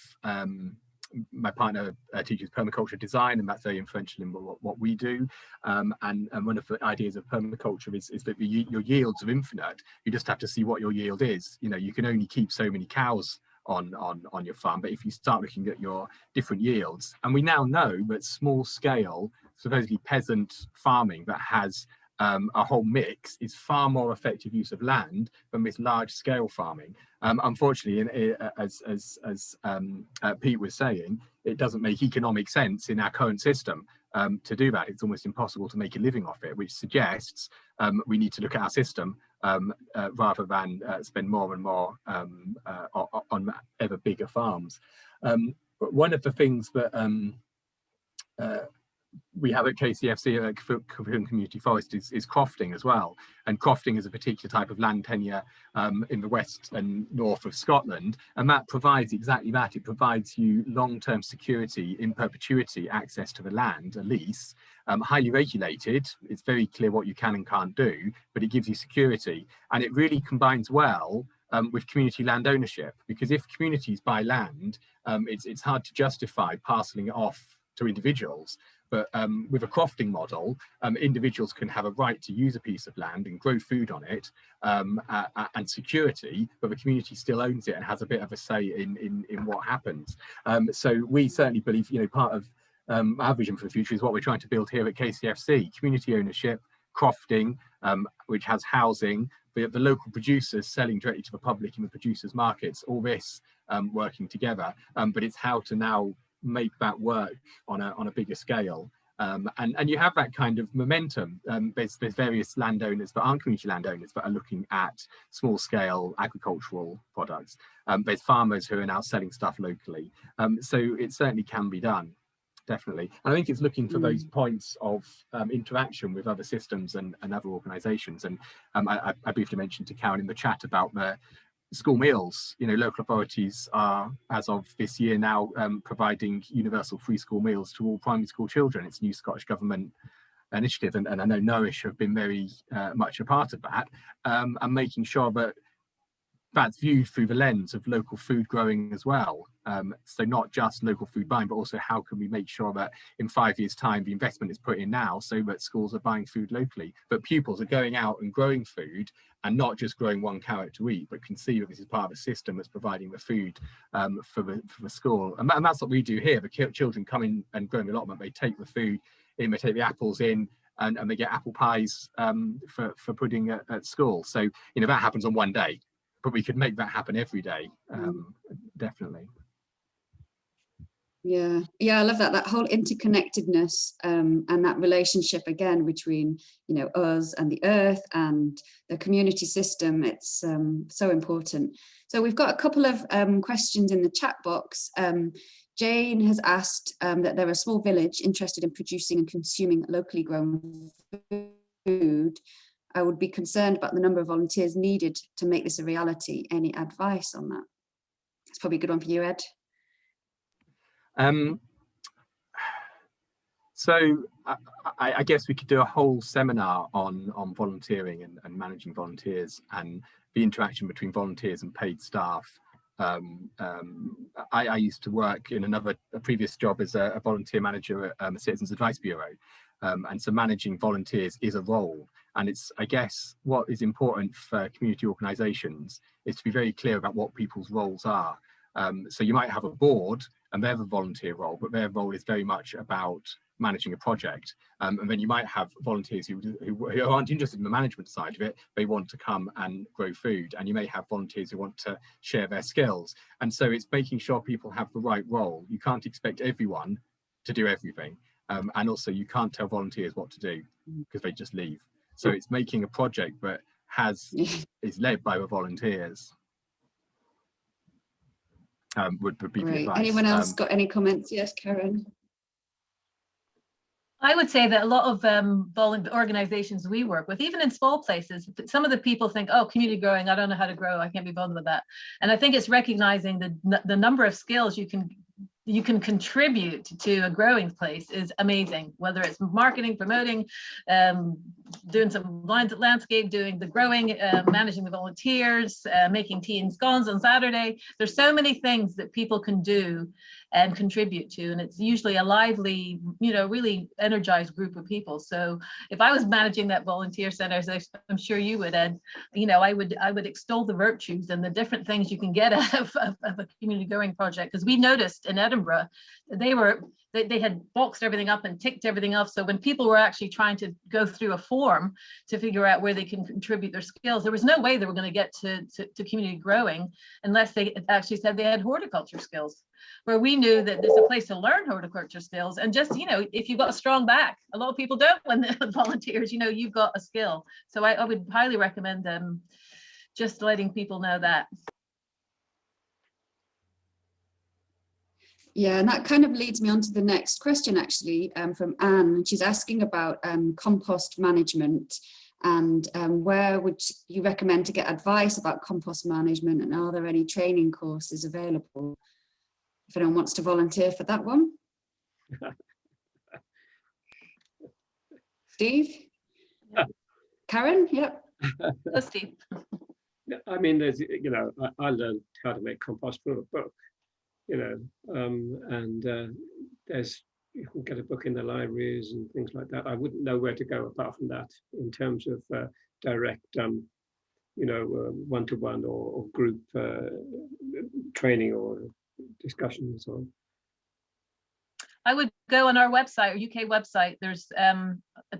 my partner teaches permaculture design, and that's very influential in what we do. And one of the ideas of permaculture is that your yields are infinite. You just have to see what your yield is. You know, you can only keep so many cows on your farm, but if you start looking at your different yields, and we now know that small scale, supposedly peasant farming that has a whole mix is far more effective use of land than this large scale farming. Unfortunately, as Pete was saying, it doesn't make economic sense in our current system to do that. It's almost impossible to make a living off it, which suggests we need to look at our system rather than spend more and more on ever bigger farms. But one of the things that we have at KCFC, at Kilfinan Community Forest, is crofting as well. And crofting is a particular type of land tenure in the west and north of Scotland. And that provides exactly that. It provides you long-term security, in perpetuity access to the land, a lease, highly regulated. It's very clear what you can and can't do, but it gives you security. And it really combines well with community land ownership, because if communities buy land, it's hard to justify parceling it off to individuals. But with a crofting model, individuals can have a right to use a piece of land and grow food on it, and security, but the community still owns it and has a bit of a say in what happens. So we certainly believe, you know, part of our vision for the future is what we're trying to build here at KCFC: community ownership, crofting, which has housing, the local producers selling directly to the public in the producers' markets, all this working together. But it's how to now make that work on a bigger scale, and you have that kind of momentum. There's various landowners that aren't community landowners that are looking at small scale agricultural products. There's farmers who are now selling stuff locally, so it certainly can be done, definitely. And I think it's looking for those points of interaction with other systems and other organizations. And I briefly mentioned to Karen in the chat about the school meals. You know, local authorities are, as of this year now, providing universal free school meals to all primary school children. It's a new Scottish Government initiative, and I know Nourish have been very much a part of that, and making sure that that's viewed through the lens of local food growing as well. So not just local food buying, but also how can we make sure that in 5 years' time the investment is put in now so that schools are buying food locally, but pupils are going out and growing food and not just growing one carrot to eat, but can see that this is part of a system that's providing the food for the school. And that's what we do here. The children come in and grow an allotment, they take the food in, they take the apples in, and they get apple pies for pudding at school. So, you know, that happens on one day, but we could make that happen every day, definitely. Yeah, I love that whole interconnectedness and that relationship again between, you know, us and the earth and the community system. It's so important. So we've got a couple of questions in the chat box. Jane has asked that they're a small village interested in producing and consuming locally grown food. I would be concerned about the number of volunteers needed to make this a reality. Any advice on that? It's probably a good one for you, Ed. So I guess we could do a whole seminar on volunteering and managing volunteers and the interaction between volunteers and paid staff. I used to work in a previous job as a volunteer manager at a Citizens Advice Bureau. And so managing volunteers is a role. And it's, I guess, what is important for community organisations is to be very clear about what people's roles are. So you might have a board and they have a volunteer role, but their role is very much about managing a project. And then you might have volunteers who aren't interested in the management side of it. They want to come and grow food. And you may have volunteers who want to share their skills. And so it's making sure people have the right role. You can't expect everyone to do everything. And also you can't tell volunteers what to do because they just leave. So it's making a project that is led by the volunteers. Would be the advice. Anyone else got any comments? Yes, Karen. I would say that a lot of organizations we work with, even in small places, some of the people think, oh, community growing, I don't know how to grow, I can't be bothered with that. And I think it's recognizing the number of skills you can contribute to a growing place is amazing, whether it's marketing, promoting, doing some landscape, doing the growing, managing the volunteers, making tea and scones on Saturday. There's so many things that people can do and contribute to, and it's usually a lively, you know, really energized group of people. So if I was managing that volunteer center, as I'm sure you would, Ed, you know, I would extol the virtues and the different things you can get out of a community growing project. Because we noticed in Edinburgh they had boxed everything up and ticked everything off. So when people were actually trying to go through a form to figure out where they can contribute their skills, there was no way they were going to get to community growing unless they actually said they had horticulture skills, where we knew that there's a place to learn horticulture skills. And just, you know, if you've got a strong back, a lot of people don't when they're volunteers, you know, you've got a skill. So I would highly recommend just letting people know that. Yeah, and that kind of leads me on to the next question, actually, from Anne. She's asking about compost management and where would you recommend to get advice about compost management, and are there any training courses available? If anyone wants to volunteer for that one. Steve? Karen? Yep. Oh, Steve. I mean, there's, you know, I learned how to make compost from a book. You know, and you can get a book in the libraries and things like that. I wouldn't know where to go apart from that in terms of direct, you know, one-to-one or group training or discussion and so on. I would go on our website, or UK website. There's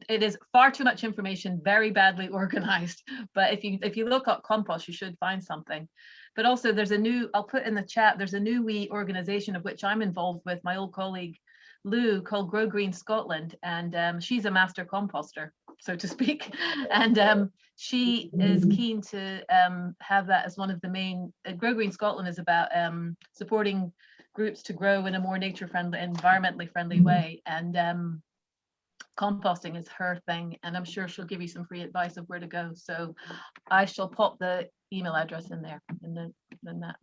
it is far too much information, very badly organized. But if you look at compost, you should find something. But also there's a new, I'll put in the chat, there's a new wee organization of which I'm involved with, my old colleague Lou, called Grow Green Scotland, and she's a master composter, so to speak, and she is keen to have that as one of the main. Grow Green Scotland is about supporting groups to grow in a more nature-friendly, environmentally friendly way, and composting is her thing, and I'm sure she'll give you some free advice of where to go. So I shall pop the email address in there in that.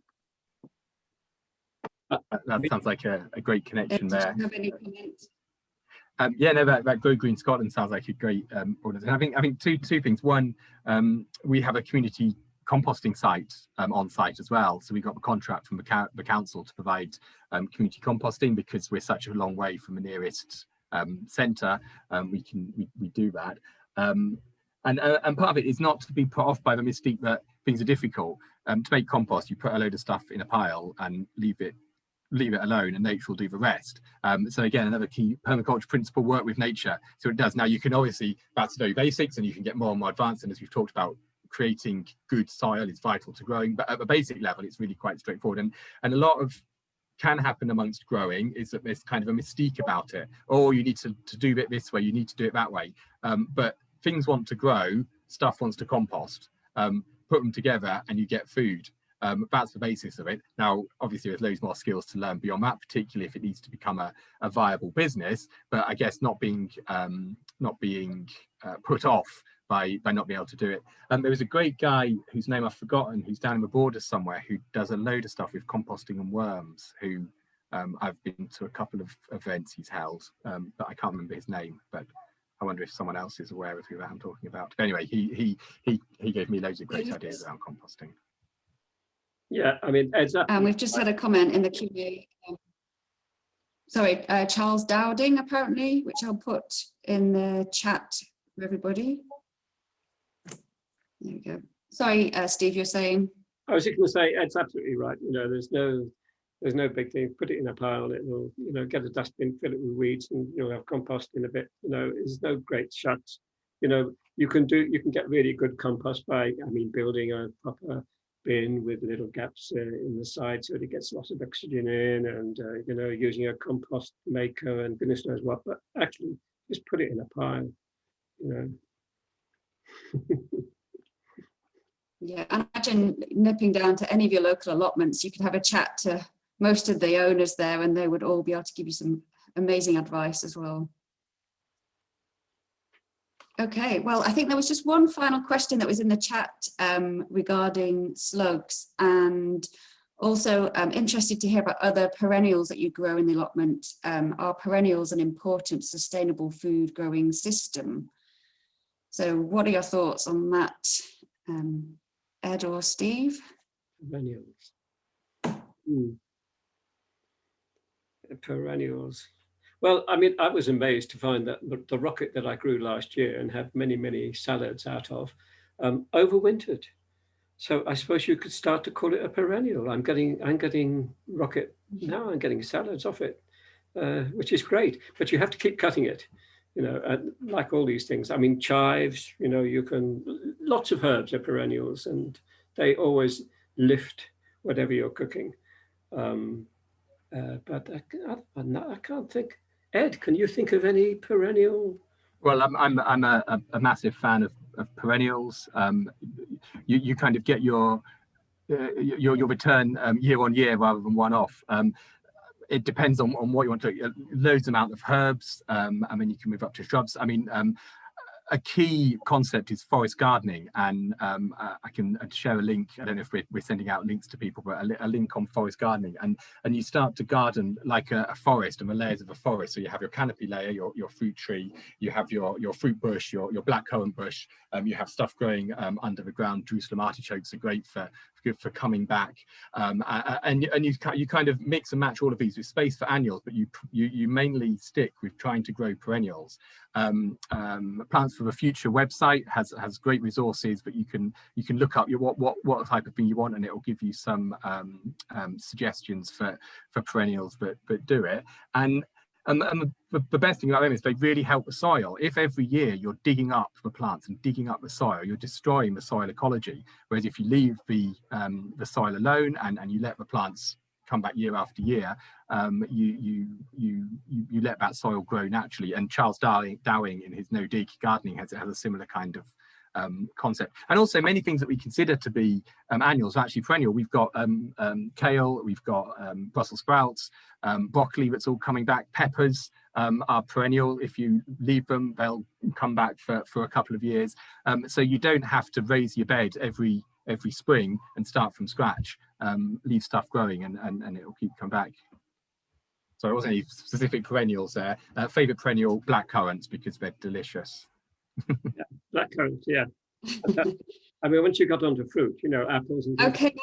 That sounds like a great connection there. Do you have any comments? Yeah, no, that Grow Green Scotland sounds like a great organization. I think two things. One, we have a community composting site on site as well. So we got the contract from the council to provide community composting, because we're such a long way from the nearest centre. We do that. And part of it is not to be put off by the mystique that things are difficult. To make compost, you put a load of stuff in a pile and leave it alone, and nature will do the rest. So again, another key permaculture principle: work with nature. So it does. Now you can obviously, that's very basics, and you can get more and more advanced. And as we've talked about, creating good soil is vital to growing. But at the basic level, it's really quite straightforward. And a lot of can happen amongst growing is that there's kind of a mystique about it. Oh, you need to do it this way, you need to do it that way. But things want to grow, stuff wants to compost. Put them together and you get food. That's the basis of it. Now, obviously, there's loads more skills to learn beyond that, particularly if it needs to become a viable business. But I guess not being put off by not being able to do it. There was a great guy whose name I've forgotten, who's down in the Borders somewhere, who does a load of stuff with composting and worms. Who I've been to a couple of events he's held, but I can't remember his name. But I wonder if someone else is aware of who I'm talking about. Anyway, he gave me loads of great ideas around composting. Yeah, I mean, exactly. We've just had a comment in the Q&A. Sorry, Charles Dowding, apparently, which I'll put in the chat for everybody. There we go. Sorry, Steve, you're saying? I was just going to say, Ed's absolutely right. You know, there's no big thing. Put it in a pile. It will, you know, get a dustbin, fill it with weeds, and you'll have compost in a bit. You know, there's no great shots. You know, you can get really good compost by, I mean, building a proper bin with little gaps in the side so that it gets lots of oxygen in, and you know, using a compost maker and goodness knows what. But actually, just put it in a pile. You know. Yeah, and imagine nipping down to any of your local allotments. You could have a chat to most of the owners there, and they would all be able to give you some amazing advice as well. Okay, well, I think there was just one final question that was in the chat regarding slugs, and also interested to hear about other perennials that you grow in the allotment. Are perennials an important sustainable food growing system? So what are your thoughts on that, Ed or Steve? Perennials. Perennials. Well, I mean, I was amazed to find that the rocket that I grew last year and had many salads out of overwintered. So I suppose you could start to call it a perennial. I'm getting rocket now. I'm getting salads off it, which is great. But you have to keep cutting it, you know. Like all these things. I mean, chives. You know, you can. Lots of herbs are perennials, and they always lift whatever you're cooking. But I can't think. Ed, can you think of any perennial? Well, I'm a massive fan of perennials. You kind of get your return year on year rather than one off. It depends on what you want to. Loads amount of herbs. I mean, you can move up to shrubs. I mean, a key concept is forest gardening, and I can share a link. I don't know if we're sending out links to people, but a link on forest gardening, and you start to garden like a forest and the layers of a forest. So you have your canopy layer, your fruit tree, you have your fruit bush, your blackcurrant bush, you have stuff growing under the ground. Jerusalem artichokes are great for coming back, and you kind of mix and match all of these with space for annuals, but you mainly stick with trying to grow perennials. Plants for the Future website has great resources, but you can look up what type of thing you want, and it will give you some suggestions for perennials that do it. And the best thing about them is they really help the soil. If every year you're digging up the plants and digging up the soil, you're destroying the soil ecology. Whereas if you leave the soil alone and you let the plants come back year after year, you let that soil grow naturally. And Charles Dowing in his No Dig Gardening has a similar kind of concept. And also many things that we consider to be annuals are actually perennial. We've got kale, we've got Brussels sprouts, broccoli that's all coming back. Peppers are perennial. If you leave them, they'll come back for a couple of years. So you don't have to raise your bed every spring and start from scratch. Leave stuff growing and it'll keep coming back. So there wasn't any specific perennials there. Favorite perennial, blackcurrants, because they're delicious. Yeah, blackcurrants, yeah. I mean, once you got onto fruit, you know, apples and Okay.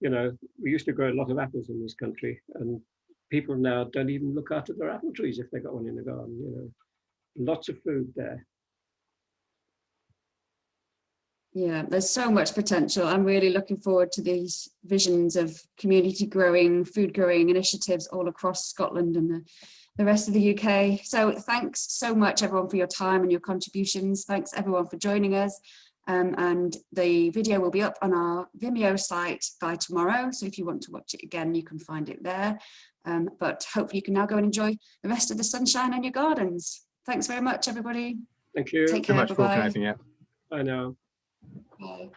you know, we used to grow a lot of apples in this country, and people now don't even look after their apple trees if they got one in the garden. You know, lots of food there. Yeah, there's so much potential. I'm really looking forward to these visions of community growing, food growing initiatives all across Scotland and the rest of the UK. So thanks so much everyone for your time and your contributions. Thanks everyone for joining us. And the video will be up on our Vimeo site by tomorrow. So if you want to watch it again, you can find it there. But hopefully you can now go and enjoy the rest of the sunshine in your gardens. Thanks very much, everybody. Thank you. Take Too care. much for Bye-bye. organising it. I know. Bye.